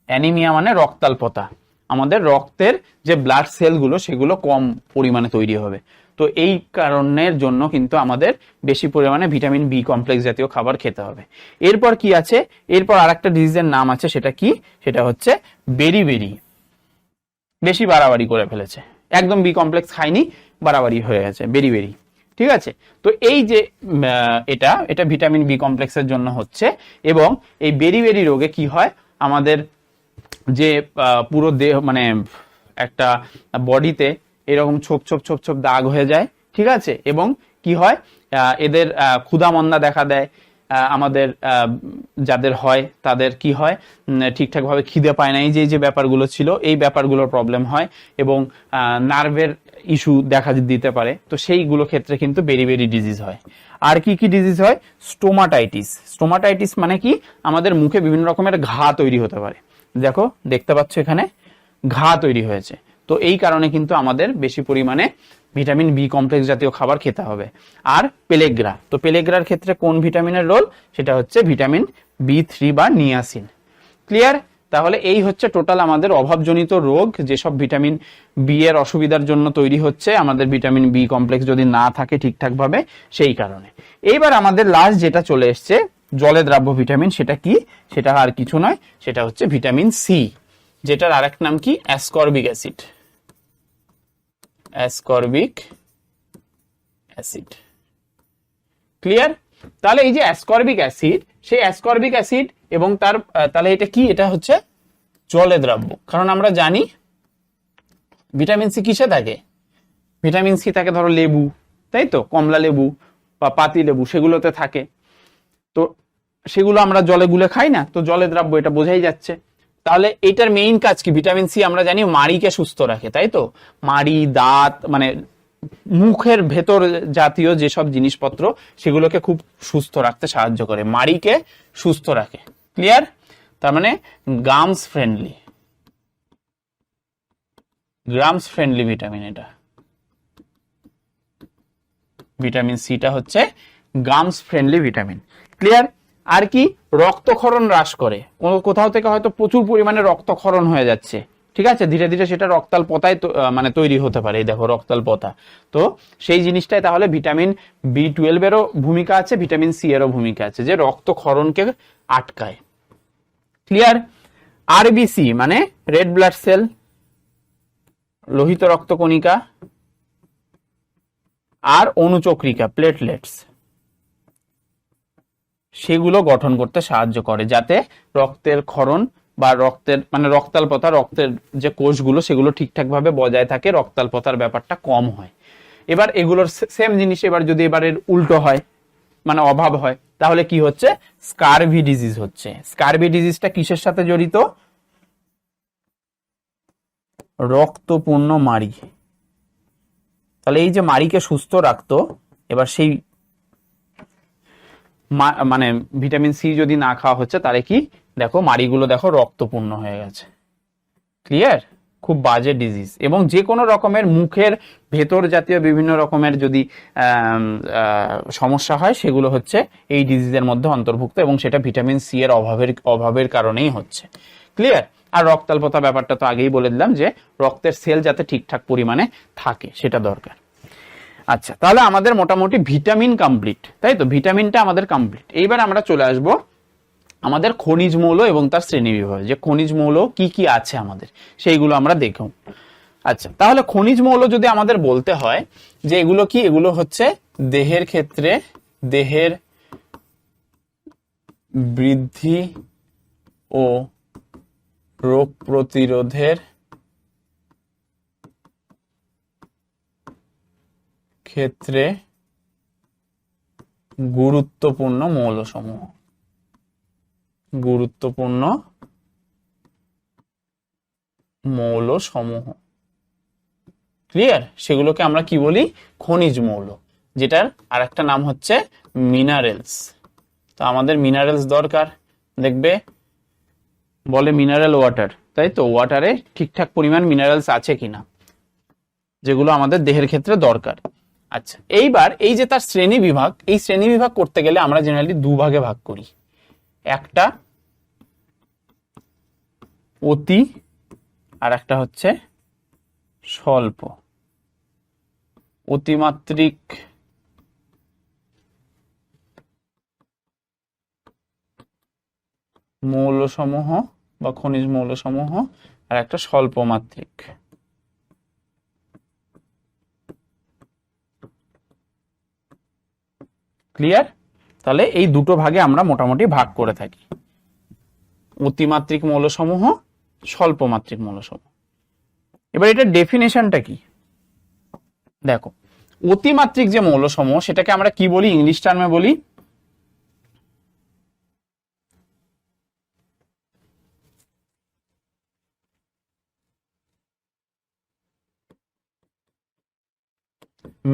অ্যানিমিয়া মানে রক্তাল্পতা, আমাদের রক্তের যে ব্লাড সেলগুলো সেগুলো কম পরিমাণে তৈরি হবে। তো এই কারণের জন্য কিন্তু আমাদের বেশি পরিমাণে ভিটামিন বি কমপ্লেক্স জাতীয় খাবার খেতে হবে। এরপর কি আছে, এরপর আরেকটা ডিজিজের নাম আছে, সেটা কি, সেটা হচ্ছে বেরিবেরি। বেশি বাড়াবাড়ি করে ফেলেছে, একদম বি কমপ্লেক্স খায়নি, বাড়াবাড়ি হয়ে গেছে, বেরিবেরি। ঠিক আছে, তো এই যে এটা ভিটামিন বি কমপ্লেক্সের জন্য হচ্ছে। এবং এই বেরিবেরি রোগে কি হয়, আমাদের যে পুরো দেহ মানে একটা বডিতে এরকম ছোপ ছোপ ছোপ ছোপ দাগ হয়ে যায়। ঠিক আছে, এবং কি হয়, এদের ক্ষুধা-মন্দা দেখা দেয়। আমাদের যাদের হয় তাদের কি হয়, ঠিকঠাক ভাবে খিদে পায় না, এই যে ব্যাপারগুলো ছিল, এই ব্যাপারগুলোর প্রবলেম হয় এবং নার্ভের ইস্যু দেখা দিতে পারে। তো সেইগুলো ক্ষেত্রে কিন্তু বেরিবেরি ডিজিজ হয়। আর কি কি ডিজিজ হয়, স্টোমাটাইটিস। স্টোমাটাইটিস মানে কি, আমাদের মুখে বিভিন্ন রকমের ঘা তৈরি হতে পারে। দেখো, দেখতে পাচ্ছ এখানে ঘা তৈরি হয়েছে। তো এই কারণে কিন্তু আমাদের বেশি পরিমাণে ভিটামিন বি কমপ্লেক্স জাতীয় খাবার খেতে হবে। আর পেলেগ্রা, তো পেলেগ্রার ক্ষেত্রে কোন ভিটামিনের রোল, সেটা হচ্ছে ভিটামিন বি3 বা নিয়াসিন। ক্লিয়ার? তাহলে এই হচ্ছে টোটাল আমাদের অভাবজনিত রোগ, যেসব ভিটামিন বি এর অসুবিধার জন্য তৈরি হচ্ছে, আমাদের ভিটামিন বি কমপ্লেক্স যদি না থাকে ঠিকঠাক ভাবে সেই কারণে। এইবার আমাদের লাস্ট যেটা চলে এসছে জলে দ্রাব্য ভিটামিন, সেটা কি, সেটা আর কিছু নয়, সেটা হচ্ছে ভিটামিন সি, যেটার আরেক নাম কি, ascorbic acid. Ascorbic acid. Clear? তাহলে এই যে অ্যাসকর্বিক অ্যাসিড, সেই অ্যাসকর্বিক অ্যাসিড এবং তার তাহলে এটা কি, এটা হচ্ছে জলে দ্রাব্য। কারণ আমরা জানি ভিটামিন সি কিসে থাকে, ভিটামিন সি থাকে ধরো লেবু, তাই তো, কমলা লেবু বা পাতি লেবু, সেগুলোতে থাকে। তো সেগুলো আমরা জলে গুলে খাই না, তো জলে দ্রাব্য, এটা বোঝাই যাচ্ছে। তাহলে এটার মেইন কাজ কি, ভিটামিন সি আমরা জানি মাড়িকে সুস্থ রাখে, তাই তো, মাড়ি, দাঁত, মানে মুখের ভেতর জাতীয় যেসব জিনিসপত্র সেগুলোকে খুব সুস্থ রাখতে সাহায্য করে, মাড়িকে সুস্থ রাখে। ক্লিয়ার? তার মানে gums friendly, grams friendly vitamin. এটা ভিটামিন সিটা হচ্ছে গামস ফ্রেন্ডলি ভিটামিন। ক্লিয়ার? আর কি, রক্তক্ষরণ হ্রাস করে। কোথাও থেকে হয়তো প্রচুর পরিমাণে রক্তক্ষরণ হয়ে যাচ্ছে, ঠিক আছে, ধীরে ধীরে সেটা রক্তাল্পতায় মানে তৈরি হতে পারে। এই দেখো রক্তাল্পতা, তো সেই জিনিসটাই তাহলে ভিটামিন বি12 এরও ভূমিকা আছে, ভিটামিন সি এরও ভূমিকা আছে, যে রক্তক্ষরণকে আটকায়। ক্লিয়ার? আরবিসি মানে রেড ব্লাড সেল, লোহিত রক্তকণিকা, আর অনুচক্রিকা প্লেটলেটস, সেগুলো গঠন করতে সাহায্য করে, যাতে রক্তের ক্ষরণ বা রক্তের মানে রক্তাল্পতা, রক্তের যে কোষগুলো সেগুলো ঠিকঠাক ভাবে বজায় থাকে, রক্তাল্পতার ব্যাপারটা কম হয়। এবার এগুলোর সেম জিনিস এবার যদি এবারের উল্টো হয়, মানে অভাব হয়, তাহলে কি হচ্ছে, স্কারভি ডিজিজ হচ্ছে। স্কারভি ডিজিজটা কিসের সাথে জড়িত, রক্তপূর্ণ মাড়ি। তাহলে এই যে মাড়িকে সুস্থ রাখতো, এবার সেই মানে ভিটামিন সি যদি না খাওয়া হচ্ছে, তাহলে কি, দেখো মাড়িগুলো দেখো রক্তপূর্ণ হয়ে গেছে। ক্লিয়ার? খুব বাজে ডিজিজ। এবং যে কোনো রকমের মুখের ভেতর জাতীয় বিভিন্ন রকমের যদি সমস্যা হয়, সেগুলো হচ্ছে এই ডিজিজের মধ্যে অন্তর্ভুক্ত, এবং সেটা ভিটামিন সি এর অভাবের কারণেই হচ্ছে। ক্লিয়ার? আর রক্তাল্পতা ব্যাপারটা তো আগেই বলে দিলাম, যে রক্তের সেল যাতে ঠিকঠাক পরিমাণে থাকে সেটা দরকার। আচ্ছা, তাহলে আমাদের মোটামুটি ভিটামিন কমপ্লিট, তাই তো, ভিটামিনটা আমাদের কমপ্লিট। এইবার আমরা চলে আসব আমাদের খনিজ মৌল এবং তার শ্রেণীবিভাগ, যে খনিজ মৌল কি কি আছে আমাদের, সেইগুলো আমরা দেখব। আচ্ছা, তাহলে খনিজ মৌল যদি আমাদের বলতে হয় যে এগুলো কি, এগুলো হচ্ছে দেহের ক্ষেত্রে, দেহের বৃদ্ধি ও রোগ প্রতিরোধের ক্ষেত্রে গুরুত্বপূর্ণ মৌলসমূহ, গুরুত্বপূর্ণ মৌলসমূহ। ক্লিয়ার? সেগুলোকে আমরা কি বলি, খনিজ মৌল, যেটার আরেকটা নাম হচ্ছে মিনারেলস। তো আমাদের মিনারেলস দরকার, দেখবে বলে মিনারেল ওয়াটার, তাই তো, ওয়াটারে ঠিকঠাক পরিমাণ মিনারেলস আছে কিনা, যেগুলো আমাদের দেহের ক্ষেত্রে দরকার। আচ্ছা, এইবার এই যে তার শ্রেণী বিভাগ, এই শ্রেণী বিভাগ করতে গেলে আমরা জেনারেলি দুভাগে ভাগ করি। একটা অতি, আর একটা হচ্ছে স্বল্প। অতিমাত্রিক মৌলসমূহ বা খনিজ মৌলসমূহ, আর একটা স্বল্প মাত্রিক। ক্লিয়ার? তাহলে এই দুটো ভাগে আমরা মোটামুটি ভাগ করে থাকি, অতিমাত্রিক মৌলসমূহ, স্বল্প মাত্রিক মৌলসমূহ। এবার এটার ডেফিনেশনটা কি দেখো। অতিমাত্রিক যে মৌলসমূহ সেটাকে আমরা কি বলি, ইংলিশ টার্মে বলি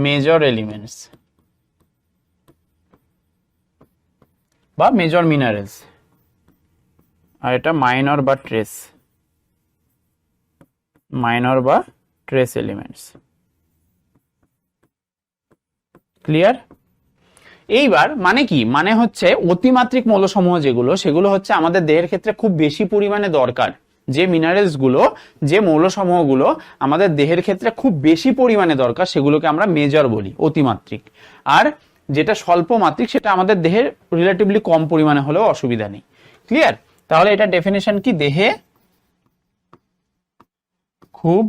মেজর এলিমেন্টস বা মেজর মিনারেলস, আর এটা মাইনর বা ট্রেস, মাইনর বা ট্রেস এলিমেন্টস। ক্লিয়ার? এইবার মানে কি, মানে হচ্ছে অতিমাত্রিক মৌলসমূহ যেগুলো, সেগুলো হচ্ছে আমাদের দেহের ক্ষেত্রে খুব বেশি পরিমাণে দরকার। যে মিনারেলস গুলো, যে মৌলসমূহগুলো আমাদের দেহের ক্ষেত্রে খুব বেশি পরিমাণে দরকার, সেগুলোকে আমরা মেজর বলি, অতিমাত্রিক। আর যেটা স্বল্প মাত্রিক সেটা আমাদের দেহের রিলেটিভলি কম পরিমাণে হলেও অসুবিধা নেই। ক্লিয়ার? তাহলে এটা ডেফিনেশন কি, দেহে খুব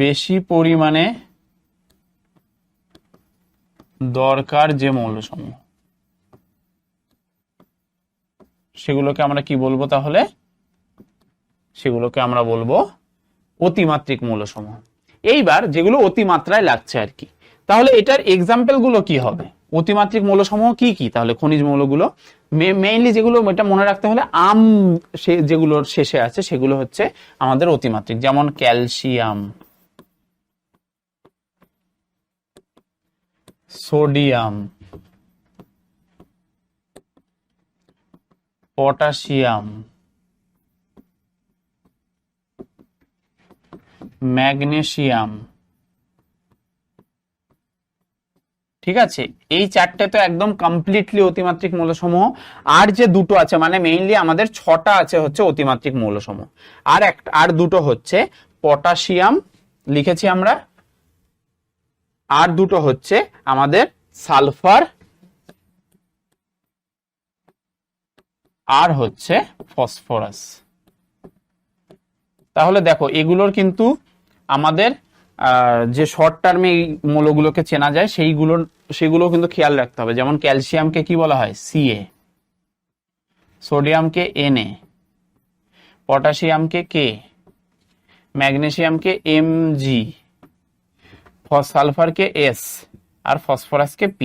বেশি পরিমাণে দরকার যে মৌলসমূহ, সেগুলোকে আমরা কি বলবো তাহলে? সেগুলোকে আমরা বলবো অতিমাত্রিক মৌলসমূহ। এইবার যেগুলো অতিমাত্রায় লাগছে আর কি, তাহলে এটার এক্সাম্পল গুলো কি হবে? অতিমাত্রিক মৌলসমূহ কি কি? তাহলে খনিজ মৌলগুলো মেইনলি যেগুলো, এটা মনে রাখতে হলে যেগুলোর শেষে আছে সেগুলো হচ্ছে আমাদের অতিমাত্রিক, যেমন ক্যালসিয়াম, সোডিয়াম, পটাশিয়াম, ম্যাগনেসিয়াম। ঠিক আছে, এই চারটে তো একদম কমপ্লিটলি অতিমাত্রিক মৌলসমূহ। আর যে দুটো আছে, মানে মেইনলি আমাদের 6টা আছে হচ্ছে অতিমাত্রিক মৌলসমূহ, আর দুটো হচ্ছে পটাশিয়াম লিখেছি আমরা, আর দুটো হচ্ছে আমাদের সালফার, আর হচ্ছে ফসফরাস। তাহলে দেখো এগুলোর কিন্তু আমাদের যে শর্ট টার্মে এই মৌলগুলোকে চেনা যায় সেগুলো কিন্তু খেয়াল রাখতে হবে। যেমন ক্যালসিয়ামকে কি বলা হয়? Ca, সোডিয়ামকে Na, পটাশিয়ামকে K, ম্যাগনেসিয়ামকে Mg, সালফারকে S, আর ফসফরাসকে P।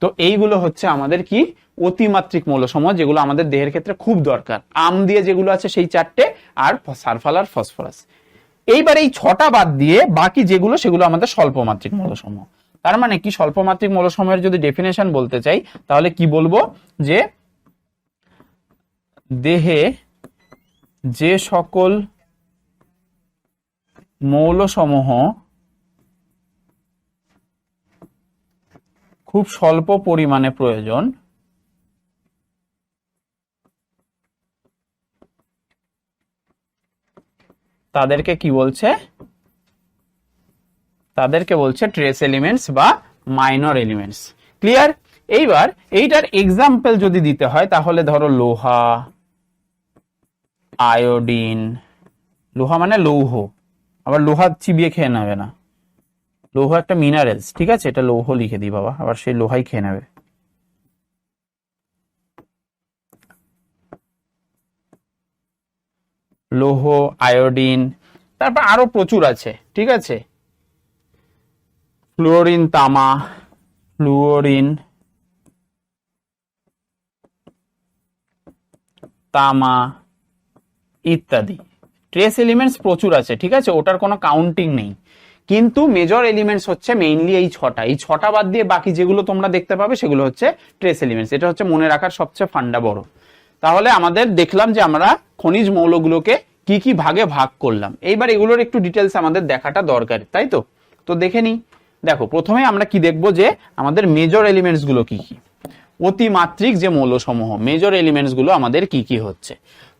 তো এইগুলো হচ্ছে আমাদের কি অতিমাত্রিক মৌলসমূহ, যেগুলো আমাদের দেহের ক্ষেত্রে খুব দরকার। আম দিয়ে যেগুলো আছে সেই 4টে, আর সালফার আর ফসফরাস। এইবার এই 6টা বাদ দিয়ে বাকি যেগুলো, সেগুলো আমাদের স্বল্পমাত্রিক মৌলসমূহ। তার মানে কি, স্বল্পমাত্রিক মৌলসমূহের যদি ডেফিনেশন বলতে চাই তাহলে কি বলবো, যে দেহে যে সকল মৌলসমূহ খুব স্বল্প পরিমাণে প্রয়োজন, তাদেরকে কি বলছে? তাদেরকে বলছে ট্রেস এলিমেন্টস বা মাইনর এলিমেন্টস। ক্লিয়ার? এইবার এইটার এক্সাম্পল যদি দিতে হয় তাহলে ধরো লোহা, আয়োডিন, লোহা মানে লৌহ, আবার লোহা চিবিয়ে খেয়ে নেবে না, লৌহ একটা মিনারেলস, ঠিক আছে? এটা লৌহ লিখে দিই বাবা, আবার সেই লোহাই খেয়ে নেবে। লৌহ, আয়োডিন, তারপর আরো প্রচুর আছে, ঠিক আছে? ফ্লুওরিন, তামা, ফ্লুওরিন, তামা ইত্যাদি। ট্রেস এলিমেন্টস প্রচুর আছে, ঠিক আছে? ওটার কোনো কাউন্টিং নেই। কিন্তু মেজর এলিমেন্টস হচ্ছে মেইনলি এই 6টা। এই 6টা বাদ দিয়ে বাকি যেগুলো তোমরা দেখতে পাবে সেগুলো হচ্ছে ট্রেস এলিমেন্টস। এটা হচ্ছে মনে রাখার সবচেয়ে ফান্ডা বড়। তাহলে আমাদের দেখলাম যে আমরা খনিজ মৌলগুলোকে কি কি ভাগে ভাগ করলাম। এইবার এগুলোর একটু ডিটেলস আমাদের দেখাটা দরকার, তাই তো? তো দেখে নিই। দেখো প্রথমে আমরা কি দেখব যে আমাদের মেজর এলিমেন্টস গুলো কি কি, অতিমাত্রিক যে মৌলসমূহ মেজর এলিমেন্টস গুলো আমাদের কি কি হচ্ছে।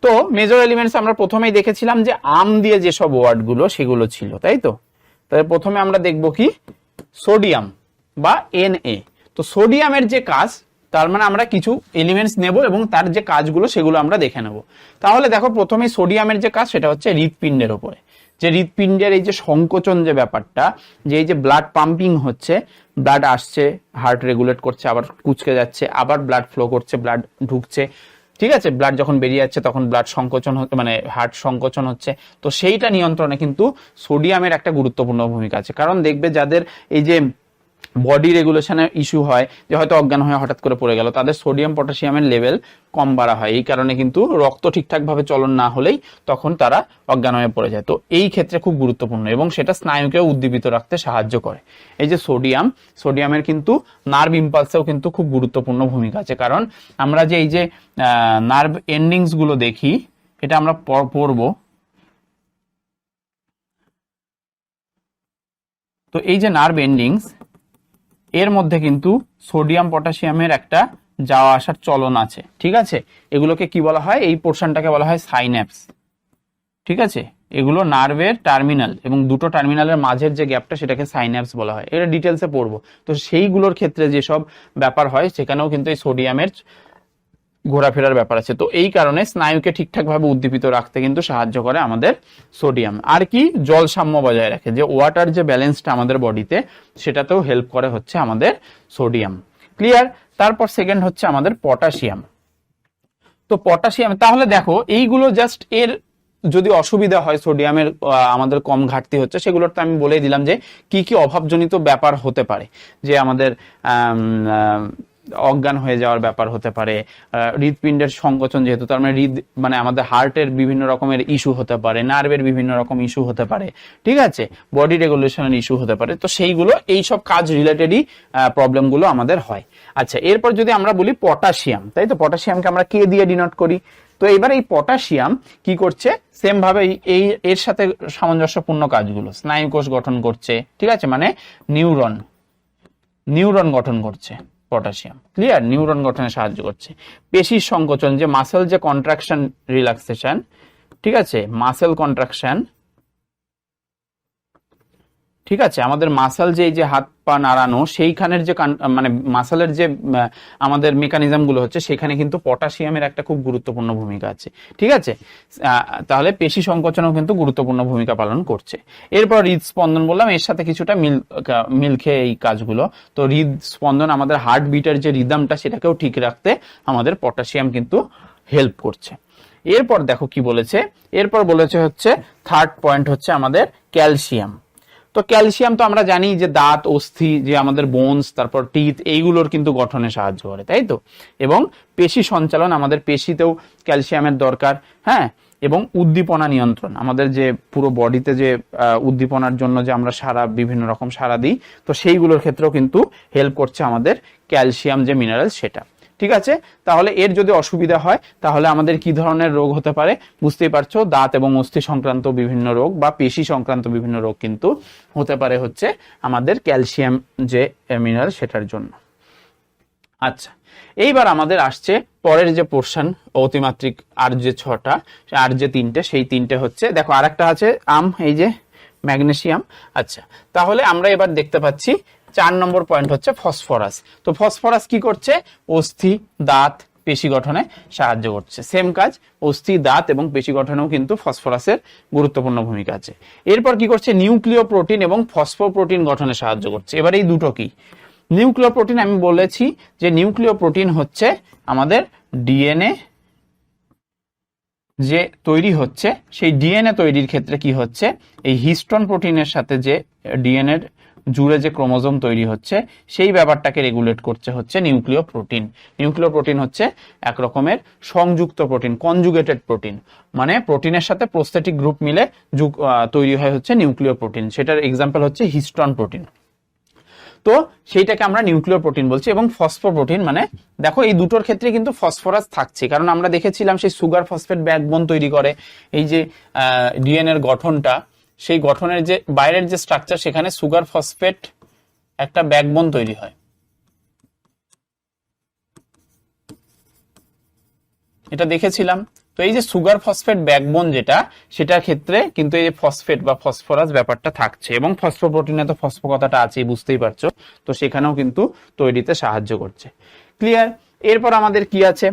তো মেজর এলিমেন্টস আমরা প্রথমেই দেখেছিলাম যে আম দিয়ে যেসব ওয়ার্ড গুলো সেগুলো ছিল, তাই তো। তাহলে প্রথমে আমরা দেখব কি সোডিয়াম বা Na। তো সোডিয়ামের যে কাজ, তার মানে আমরা কিছু এলিমেন্টস নেব এবং তার যে কাজগুলো সেগুলো আমরা দেখে নেব। তাহলে দেখো প্রথমে সোডিয়ামের যে কাজ সেটা হচ্ছে হৃৎপিণ্ডের উপরে, যে হৃৎপিণ্ডের এই যে সংকোচন যে ব্যাপারটা, যে এই যে ব্লাড পাম্পিং হচ্ছে, ব্লাড আসছে, হার্ট রেগুলেট করছে, আবার কুঁচকে যাচ্ছে, আবার ব্লাড ফ্লো করছে, ব্লাড ঢুকছে, ঠিক আছে, ব্লাড যখন বেরিয়ে যাচ্ছে তখন ব্লাড সংকোচন হচ্ছে, মানে হার্ট সংকোচন হচ্ছে। তো সেইটা নিয়ন্ত্রণে কিন্তু সোডিয়ামের একটা গুরুত্বপূর্ণ ভূমিকা আছে। কারণ দেখবে যাদের এই যে বডি রেগুলেশনের ইস্যু হয়, যে হয়তো অজ্ঞান হয়ে হঠাৎ করে পড়ে গেল, তাদের সোডিয়াম পটাশিয়ামের লেভেল কম বাড়া হয়। এই কারণে কিন্তু রক্ত ঠিকঠাক ভাবে চলন না হলেই তখন তারা অজ্ঞান হয়ে পড়ে যায়। তো এই ক্ষেত্রে খুব গুরুত্বপূর্ণ এবং সেটা স্নায়ুকে উদ্দীপিত রাখতে সাহায্য করে। এই যে সোডিয়ামের কিন্তু নার্ভ ইম্পালসেও কিন্তু খুব গুরুত্বপূর্ণ ভূমিকা আছে। কারণ আমরা যে এই যে নার্ভ এন্ডিংস গুলো দেখি, এটা আমরা পড়বো। তো এই যে নার্ভ এন্ডিংস, এর মধ্যে কিন্তু সোডিয়াম পটাশিয়ামের একটা যাওয়া আসার চলন আছে, ঠিক আছে। এগুলোকে কি বলা হয়, এই পোর্শনটাকে বলা হয় সাইন্যাপস, ঠিক আছে। এগুলো নার্ভের টার্মিনাল এবং দুটো টার্মিনালের মাঝের যে গ্যাপটা সেটাকে সাইন্যাপস বলা হয়। এটা ডিটেলসে পড়বো। তো সেইগুলোর ক্ষেত্রে যেসব ব্যাপার হয় সেখানেও কিন্তু এই সোডিয়ামের ঘোরাফেরার ব্যাপার আছে। তো এই কারণে স্নায়ুকে ঠিকঠাক ভাবে উদ্দীপিত রাখতে কিন্তু সাহায্য করে আমাদের সোডিয়াম। আর কি জল সাম্য বজায় রাখে, যে ওয়াটার যে ব্যালেন্সটা আমাদের বডিতে সেটাতেও হেল্প করে হচ্ছে আমাদের সোডিয়াম। ক্লিয়ার। তারপর সেকেন্ড হচ্ছে আমাদের পটাশিয়াম। তো পটাশিয়াম, তাহলে দেখো এইগুলো জাস্ট এর যদি অসুবিধা হয়, সোডিয়ামের আমাদের কম ঘাটতি হচ্ছে, সেগুলোর তো আমি বলেই দিলাম যে কি কি অভাবজনিত ব্যাপার হতে পারে, যে আমাদের অজ্ঞান হয়ে যাওয়ার ব্যাপার হতে পারে, হৃৎপিণ্ডের সংকোচন, যেহেতু তার মানে আমাদের হার্টের বিভিন্ন রকমের ইস্যু হতে পারে, নার্ভের বিভিন্ন রকম ইস্যু হতে পারে, ঠিক আছে, বডি রেগুলেশনের ইস্যু হতে পারে। তো সেইগুলো এইসব কাজ রিলেটেডই প্রবলেমগুলো আমাদের হয়। আচ্ছা, এরপর যদি আমরা বলি পটাশিয়াম, তাই তো, পটাশিয়ামকে আমরা কে দিয়ে ডিনোট করি। তো এবার এই পটাশিয়াম কি করছে, সেম ভাবে এই এর সাথে সামঞ্জস্যপূর্ণ কাজগুলো, স্নায়ুকোষ গঠন করছে, ঠিক আছে, মানে নিউরন গঠন করছে পটাশিয়াম। ক্লিয়ার। নিউরন গঠনে সাহায্য করছে। পেশির সংকোচন, যে মাসেল যে কন্ট্রাকশন রিল্যাক্সেশন, ঠিক আছে, মাসেল কন্ট্রাকশন, ঠিক আছে, আমাদের মাসেল যে এই যে হাত পা নাড়ানো, সেইখানের যে মানে মাসেলের যে আমাদের মেকানিজম গুলো হচ্ছে, সেখানে কিন্তু পটাশিয়ামের একটা খুব গুরুত্বপূর্ণ ভূমিকা আছে, ঠিক আছে। তাহলে পেশি সংকোচনও কিন্তু গুরুত্বপূর্ণ ভূমিকা পালন করছে। এরপর হৃদস্পন্দন বললাম, এর সাথে কিছুটা মিল খেয়ে এই কাজগুলো। তো হৃদস্পন্দন, আমাদের হার্ট বিটের যে রিদমটা সেটাকেও ঠিক রাখতে আমাদের পটাশিয়াম কিন্তু হেল্প করছে। এরপর দেখো কি বলেছে, এরপর বলেছে হচ্ছে থার্ড পয়েন্ট হচ্ছে আমাদের ক্যালসিয়াম। তো ক্যালসিয়াম তো আমরা জানি যে দাঁত, অস্থি, যে আমাদের বোনস, তারপর টিথ, এইগুলোর কিন্তু গঠনে সাহায্য করে, তাই তো। এবং পেশি সঞ্চালন, আমাদের পেশিতেও ক্যালসিয়ামের দরকার, হ্যাঁ। এবং উদ্দীপনা নিয়ন্ত্রণ, আমাদের যে পুরো বডিতে যে উদ্দীপনার জন্য যে আমরা বিভিন্ন রকম সাড়া দিই, তো সেইগুলোর ক্ষেত্রেও কিন্তু হেল্প করছে আমাদের ক্যালসিয়াম যে মিনারেল সেটা, ঠিক আছে। তাহলে এর যদি অসুবিধা হয় তাহলে আমাদের কি ধরনের রোগ হতে পারে বুঝতেই পারছো, দাঁত এবং অস্থি সংক্রান্ত বিভিন্ন রোগ বা পেশি সংক্রান্ত বিভিন্ন রোগ কিন্তু হতে পারে হচ্ছে আমাদের ক্যালসিয়াম যে মিনারেল সেটার জন্য। আচ্ছা, এইবার আমাদের আসছে পরের যে পোর্শন, অতিমাত্রিক আর যে 6টা, আর যে 3টে, সেই 3টে হচ্ছে, দেখো আরেকটা আছে এই যে ম্যাগনেসিয়াম। আচ্ছা, তাহলে আমরা এবার দেখতে পাচ্ছি 4 নম্বর পয়েন্ট হচ্ছে ফসফরাস। তো ফসফরাস কি করছে, অস্থি, দাঁত, পেশি গঠনে সাহায্য করছে। সেম কাজ, অস্থি, দাঁত এবং পেশি গঠনেও কিন্তু ফসফরাসের গুরুত্বপূর্ণ ভূমিকা আছে। এরপর কি করছে, নিউক্লিয় প্রোটিন এবং ফসফোপ্রোটিন গঠনে সাহায্য করছে। এবার এই দুটো কি, নিউক্লিয় প্রোটিন, আমি বলেছি যে নিউক্লিয় প্রোটিন হচ্ছে আমাদের ডিএনএ যে তৈরি হচ্ছে, সেই ডিএনএ তৈরির ক্ষেত্রে কি হচ্ছে, এই হিস্টোন প্রোটিনের সাথে যে ডিএনএ জুড়ে যে ক্রোমোজোম তৈরি হচ্ছে, সেই ব্যাপারটাকে রেগুলেট করছে হচ্ছে নিউক্লিয় প্রোটিন। নিউক্লিয় প্রোটিন হচ্ছে এক রকমের সংযুক্ত প্রোটিন, কনজুগেটেড প্রোটিন, মানে প্রোটিনের সাথে প্রোস্থেটিক গ্রুপ মিলে তৈরি হয় হচ্ছে নিউক্লিয় প্রোটিন। সেটার এক্সাম্পল হচ্ছে হিস্টোন প্রোটিন। তো সেইটাকে আমরা নিউক্লিয় প্রোটিন বলছি। এবং ফসফোপ্রোটিন, মানে দেখো এই দুটোর ক্ষেত্রে কিন্তু ফসফরাস থাকছে, কারণ আমরা দেখেছিলাম সেই সুগার ফসফেট ব্যাকবোন তৈরি করে। এই যে ডিএনএর গঠনটা, সেই গঠনের যে বাইরের যে স্ট্রাকচার, সেখানে সুগার ফসফেট একটা ব্যাকবোন তৈরি হয়। এটা দেখেছিলাম। তো এই যে সুগার ফসফেট ব্যাকবোন যেটা, সেটার ক্ষেত্রে কিন্তু এই যে ফসফেট বা ফসফরাস ব্যাপারটা থাকছে, এবং ফসফোপ্রোটিনে তো ফসফো কথাটা আছেই, বুঝতেই পারছো। তো সেখানেও কিন্তু তৈরিতে সাহায্য করছে। ক্লিয়ার? এরপর আমাদের কি আছে?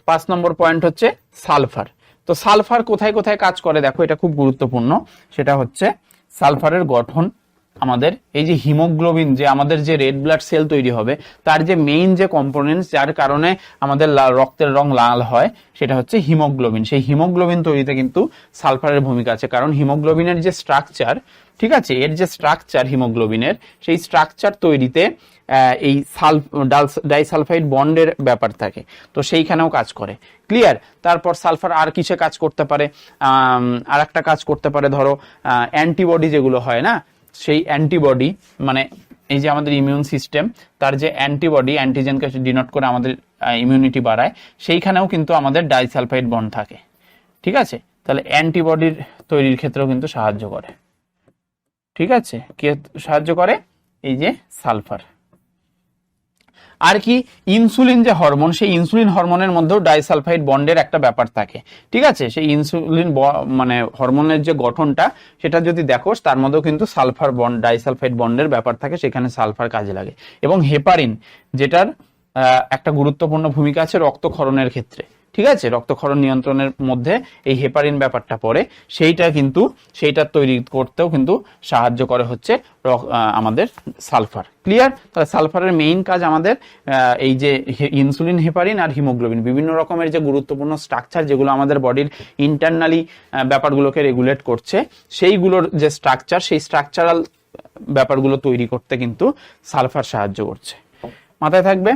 5 নম্বর পয়েন্ট হচ্ছে সালফার। তো সালফার কোথায় কোথায় কাজ করে দেখো, এটা খুব গুরুত্বপূর্ণ। সেটা হচ্ছে সালফারের গঠন আমাদের এই যে হিমোগ্লোবিন, যে আমাদের যে রেড ব্লাড সেল তৈরি হবে, তার যে মেইন যে কম্পোনেন্টস যার কারণে আমাদের রক্তের রং লাল হয়, সেটা হচ্ছে হিমোগ্লোবিন। সেই হিমোগ্লোবিন তৈরিতে কিন্তু সালফারের ভূমিকা আছে, কারণ হিমোগ্লোবিনের যে স্ট্রাকচার, ঠিক আছে, এর যে স্ট্রাকচার হিমোগ্লোবিনের, সেই স্ট্রাকচার তৈরিতে এই ডাইসালফাইড বন্ডের ব্যাপার থাকে, তো সেইখানেও কাজ করে। ক্লিয়ার? তারপর সালফার আর কিসে কাজ করতে পারে? আর একটা কাজ করতে পারে, ধরো অ্যান্টিবডি যেগুলো হয় না, সেই অ্যান্টিবডি মানে এই যে আমাদের ইমিউন সিস্টেম, তার যে অ্যান্টিবডি, অ্যান্টিজেনকে ডিনোট করে আমাদের ইমিউনিটি বাড়ায়, সেইখানেও কিন্তু আমাদের ডাইসালফাইড বন্ড থাকে। ঠিক আছে? তাহলে অ্যান্টিবডির তৈরির ক্ষেত্রেও কিন্তু সাহায্য করে। ঠিক আছে? কে সাহায্য করে? এই যে সালফার। আর কি? ইনসুলিন যে হরমোন, সেই ইনসুলিন হরমোনের মধ্যেও ডাইসালফাইড বন্ডের একটা ব্যাপার থাকে। ঠিক আছে? সেই ইনসুলিন মানে হরমোনের যে গঠনটা, সেটা যদি দেখো, তার মধ্যেও কিন্তু সালফার বন্ড, ডাইসালফাইড বন্ডের ব্যাপার থাকে, সেখানে সালফার কাজে লাগে। এবং হেপারিন, যেটার একটা গুরুত্বপূর্ণ ভূমিকা আছে রক্তক্ষরণের ক্ষেত্রে। ঠিক আছে? রক্তক্ষরণ নিয়ন্ত্রণের মধ্যে এই হেপারিন ব্যাপারটা পড়ে, সেইটা তৈরি করতেও কিন্তু সাহায্য করে হচ্ছে আমাদের সালফার। ক্লিয়ার? তাহলে সালফারের মেইন কাজ আমাদের এই যে ইনসুলিন, হেপারিন আর হিমোগ্লোবিন, বিভিন্ন রকমের যে গুরুত্বপূর্ণ স্ট্রাকচার যেগুলো আমাদের বডির ইন্টারনালি ব্যাপারগুলোকে রেগুলেট করছে, সেইগুলোর যে স্ট্রাকচার, সেই স্ট্রাকচারাল ব্যাপারগুলো তৈরি করতে কিন্তু সালফার সাহায্য করছে। মাথায় থাকবে?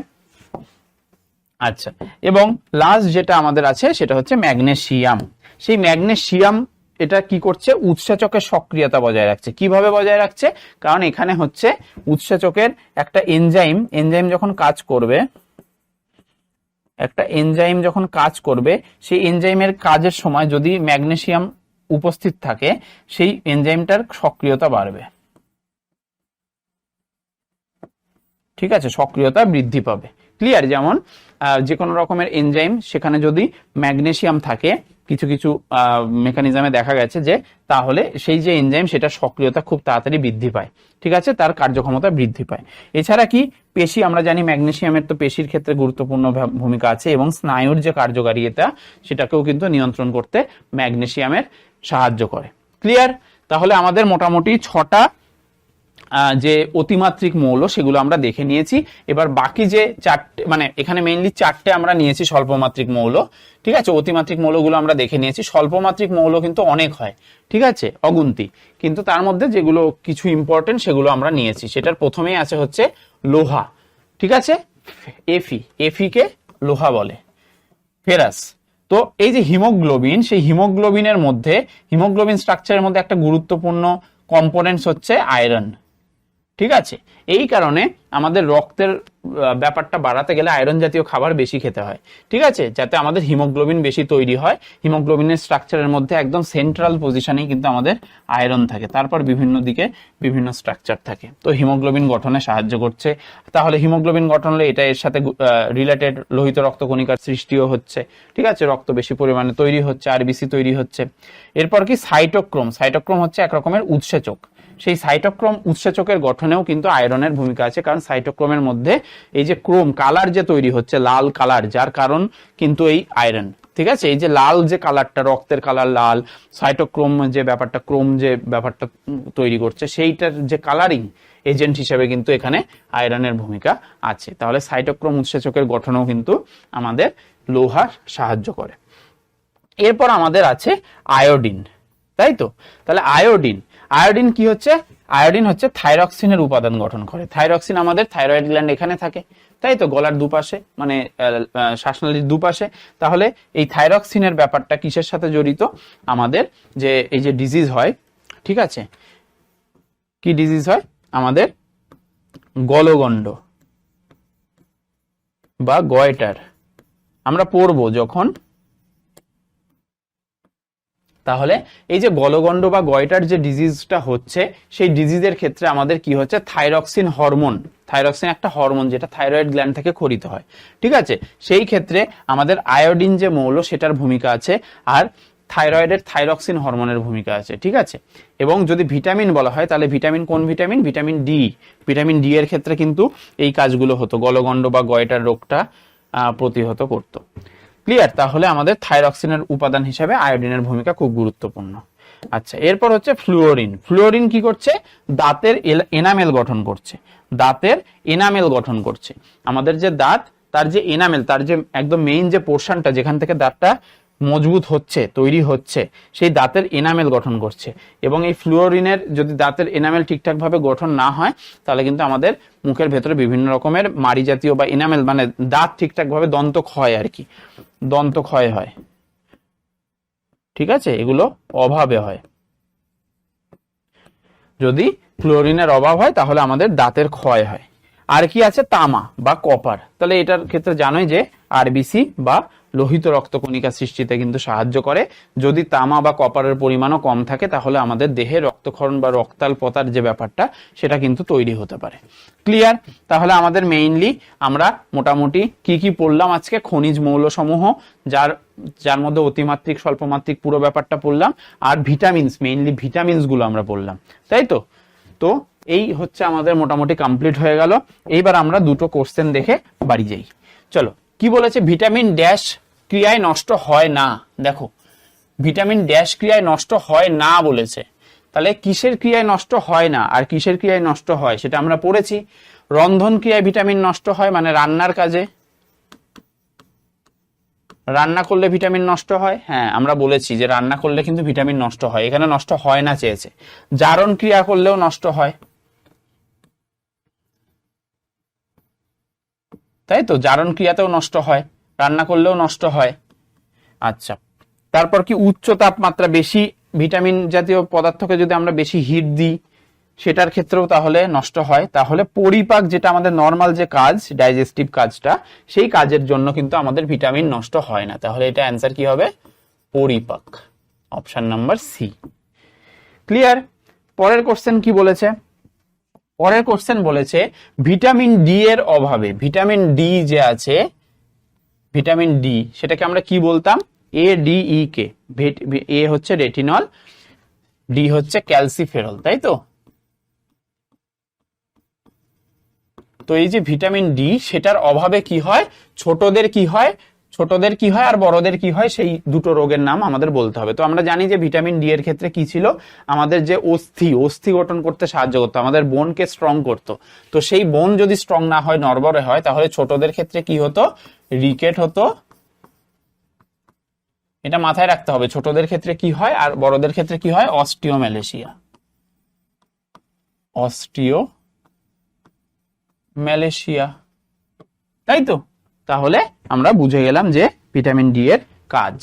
আচ্ছা, এবং লাস্ট যেটা আমাদের আছে সেটা হচ্ছে ম্যাগনেসিয়াম। সেই ম্যাগনেসিয়াম এটা কি করছে? উৎসেচকের সক্রিয়তা বজায় রাখছে। কিভাবে বজায় রাখছে? কারণ এখানে হচ্ছে উৎসেচকের একটা এনজাইম যখন কাজ করবে, সেই এনজাইমের কাজের সময় যদি ম্যাগনেসিয়াম উপস্থিত থাকে, সেই এনজাইমটার সক্রিয়তা বাড়বে। ঠিক আছে? সক্রিয়তা বৃদ্ধি পাবে। ক্লিয়ার? যেমন যে কোনো রকমের এনজাইম, সেখানে যদি ম্যাগনেসিয়াম থাকে, কিছু কিছু মেকানিজমে দেখা গেছে যে তাহলে সেই যে এনজাইম, সেটা সক্রিয়তা খুব তাড়াতাড়ি বৃদ্ধি পায়। ঠিক আছে? তার কার্যক্ষমতা বৃদ্ধি পায়। এছাড়া কি? পেশি, আমরা জানি ম্যাগনেসিয়ামের তো পেশির ক্ষেত্রে গুরুত্বপূর্ণ ভূমিকা আছে, এবং স্নায়ুর যে কার্যকারিতা, সেটাকেও কিন্তু নিয়ন্ত্রণ করতে ম্যাগনেসিয়ামের সাহায্য করে। ক্লিয়ার? তাহলে আমাদের মোটামুটি 6টা যে অতিমাত্রিক মৌল, সেগুলো আমরা দেখে নিয়েছি। এবার বাকি যে 4টে, মানে এখানে মেইনলি 4টে আমরা নিয়েছি স্বল্পমাত্রিক মৌল। ঠিক আছে? অতিমাত্রিক মৌলগুলো আমরা দেখে নিয়েছি। স্বল্পমাত্রিক মৌল কিন্তু অনেক হয়, ঠিক আছে, অগুন্তি। কিন্তু তার মধ্যে যেগুলো কিছু ইম্পর্টেন্ট, সেগুলো আমরা নিয়েছি। সেটার প্রথমেই আছে হচ্ছে লোহা। ঠিক আছে? এফি কে লোহা বলে। ফেরাস। তো এই যে হিমোগ্লোবিন, সেই হিমোগ্লোবিনের মধ্যে, হিমোগ্লোবিন স্ট্রাকচারের মধ্যে একটা গুরুত্বপূর্ণ কম্পোনেন্টস হচ্ছে আয়রন। ঠিক আছে? এই কারণে আমাদের রক্তের ব্যাপারটা বাড়াতে গেলে আয়রন জাতীয় খাবার বেশি খেতে হয়। ঠিক আছে? যাতে আমাদের হিমোগ্লোবিন বেশি তৈরি হয়। হিমোগ্লোবিনের স্ট্রাকচারের মধ্যে একদম সেন্ট্রাল পজিশনেই কিন্তু আমাদের আয়রন থাকে, তারপর বিভিন্ন দিকে বিভিন্ন স্ট্রাকচার থাকে। তো হিমোগ্লোবিন গঠনে সাহায্য করছে। তাহলে হিমোগ্লোবিন গঠন হলে এটা এর সাথে রিলেটেড লোহিত রক্তকণিকার সৃষ্টিও হচ্ছে। ঠিক আছে? রক্ত বেশি পরিমাণে তৈরি হচ্ছে, আরবিসি তৈরি হচ্ছে। এরপর কি? সাইটোক্রোম হচ্ছে এক রকমের উৎসেচক। সেই সাইটোক্রোম উৎসেচকের গঠনেও কিন্তু আয়রনের ভূমিকা আছে, কারণ সাইটোক্রোমের মধ্যে এই যে ক্রোম কালার যে তৈরি হচ্ছে, লাল কালার, যার কারণ কিন্তু এই আয়রন। ঠিক আছে? এই যে লাল যে কালারটা, রক্তের কালার লাল, সাইটোক্রোম যে ব্যাপারটা, ক্রোম যে ব্যাপারটা তৈরি করছে, সেইটার যে কালারিং এজেন্ট হিসেবে কিন্তু এখানে আয়রনের ভূমিকা আছে। তাহলে সাইটোক্রোম উৎসেচকের গঠনেও কিন্তু আমাদের লোহা সাহায্য করে। এরপর আমাদের আছে আয়োডিন, তাই তো? তাহলে আয়োডিন কি হচ্ছে? আয়োডিন হচ্ছে থাইরক্সিনের উপাদান গঠন করে। থাইরক্সিন আমাদের থাইরয়েড গ্ল্যান্ড এখানে থাকে, তাই তো, গলার দুপাশে, মানে শ্বাসনালীর দুপাশে। তাহলে এই থাইরক্সিনের ব্যাপারটা কিসের সাথে জড়িত? আমাদের যে এই যে ডিজিজ হয়, ঠিক আছে, কি ডিজিজ হয়? আমাদের গলগণ্ড বা গয়টার আমরা পড়বো যখন তাহলে এই যে গলগণ্ড বা গয়টার যে ডিজিজটা হচ্ছে, সেই ডিজিজের ক্ষেত্রে আমাদের কি হচ্ছে, থাইরক্সিন হরমোন, থাইরক্সিন একটা হরমোন যেটা থাইরয়েড গ্ল্যান্ড থেকে ক্ষরিত হয়, ঠিক আছে। সেই ক্ষেত্রে আমাদের আয়োডিন যে মৌল সেটার ভূমিকা আছে, আর থাইরয়েডের থাইরক্সিন হরমোনের ভূমিকা আছে, ঠিক আছে। এবং যদি ভিটামিন বলা হয় তাহলে ভিটামিন কোন vitamin, vitamin D, vitamin D এর ক্ষেত্রে কিন্তু এই কাজগুলো হতো, গলগণ্ড বা গয়টার রোগটা প্রতিহত করত। ক্লিয়ার? তাহলে আমাদের থাইরক্সিনের উপাদান হিসেবে আয়োডিনের ভূমিকা খুব গুরুত্বপূর্ণ। আচ্ছা, এরপর হচ্ছে ফ্লুওরিন। ফ্লুওরিন কি করছে, দাঁতের এনামেল গঠন করছে, দাঁতের এনামেল গঠন করছে। আমাদের যে দাঁত, তার যে এনামেল, তার যে একদম মেইন যে পোর্শনটা যেখান থেকে দাঁতটা মজবুত হচ্ছে, তৈরি হচ্ছে, সেই দাঁতের এনামেল গঠন করছে। এবং এই ফ্লুওরিনের যদি দাঁতের এনামেল ঠিকঠাক ভাবে গঠন না হয় তাহলে কিন্তু আমাদের মুখের ভেতরে বিভিন্ন রকমের মাড়ি জাতীয় বা এনামেল, মানে দাঁত ঠিকঠাক ভাবে দন্ত ক্ষয় আর কি, দন্ত ক্ষয় হয়, ঠিক আছে, এগুলো অভাবে হয়। যদি ফ্লুওরিনের অভাব হয় তাহলে আমাদের দাঁতের ক্ষয় হয়। আর কি আছে, তামা বা কপার। তাহলে এটার ক্ষেত্রে জানোই যে আরবিসি বা লোহিত রক্তকণিকা সৃষ্টিতে কিন্তু সাহায্য করে। যদি তামা বা কপারের পরিমাণও কম থাকে তাহলে আমাদের দেহে রক্তক্ষরণ বা রক্তাল্পতার যে ব্যাপারটা সেটা কিন্তু তৈরি হতে পারে। ক্লিয়ার? তাহলে আমাদের মেইনলি আমরা মোটামুটি কি কি পড়লাম আজকে, খনিজ মৌলসমূহ, যার যার মধ্যে অতিমাত্রিক স্বল্পমাত্রিক পুরো ব্যাপারটা পড়লাম, আর ভিটামিনস, মেইনলি ভিটামিনস গুলো আমরা পড়লাম, তাই তো। তো এই হচ্ছে আমাদের মোটামুটি কমপ্লিট হয়ে গেল। এইবার আমরা দুটো কোশ্চেন দেখে বাড়ি যাই। চলো, কি বলেছে, ভিটামিন ড্যাশ ক্রিয়ায় নষ্ট হয় না। দেখো, ভিটামিন ড্যাশ ক্রিয়ায় নষ্ট হয় না বলেছে, তাহলে কিসের ক্রিয়ায় নষ্ট হয় না আর কিসের ক্রিয়ায় নষ্ট হয় সেটা আমরা পড়েছি। রন্ধন ক্রিয়ায় ভিটামিন নষ্ট হয়, মানে রান্নার কাজে, রান্না করলে ভিটামিন নষ্ট হয়। হ্যাঁ, আমরা বলেছি যে রান্না করলে কিন্তু ভিটামিন নষ্ট হয়, এখানে নষ্ট হয় না চেয়েছে। জারণ ক্রিয়া করলেও নষ্ট হয়, তাই তো, জারণ ক্রিয়াতেও নষ্ট হয়, রান্না করলেও নষ্ট হয়। আচ্ছা, তারপর কি উচ্চ তাপমাত্রা, বেশি ভিটামিন জাতীয় পদার্থকে যদি আমরা বেশি হিট দিই সেটার ক্ষেত্রেও তাহলে নষ্ট হয়। তাহলে পরিপাক, যেটা আমাদের নর্মাল যে কাজ, ডাইজেস্টিভ কাজটা, সেই কাজের জন্য কিন্তু আমাদের ভিটামিন নষ্ট হয় না। তাহলে এটা অ্যান্সার কি হবে, পরিপাক, অপশন নাম্বার সি। ক্লিয়ার? পরের কোশ্চেন কি বলেছে, পরের কোশ্চেন বলেছে ভিটামিন ডি এর অভাবে, ভিটামিন ডি যে আছে, ভিটামিন ডি সেটাকে আমরা কি বলতাম, ADE কে। এ হচ্ছে রেটিনল, ডি হচ্ছে ক্যালসিফেরল, তাই তো। তো এই যে ভিটামিন ডি, সেটার অভাবে কি হয়, ছোটদের কি হয়, ছোটদের কি হয় আর বড়দের কি হয়, সেই দুটো রোগের নাম আমাদের বলতে হবে। তো আমরা জানি যে ভিটামিন ডি এর ক্ষেত্রে কি ছিল, আমাদের যে অস্থি গঠন করতে সাহায্য করতো, আমাদের বোনকে স্ট্রং করতো। তো সেই বোন যদি স্ট্রং না হয়, নড়বড়ে হয়, তাহলে ছোটদের ক্ষেত্রে কি হতো, রিকেট হতো। এটা মাথায় রাখতে হবে, ছোটদের ক্ষেত্রে কি হয় আর বড়দের ক্ষেত্রে কি হয়, অস্টিওম্যালেশিয়া, অস্টিওম্যালেশিয়া, তাই তো। তাহলে আমরা বুঝে গেলাম যে ভিটামিন ডি এর কাজ।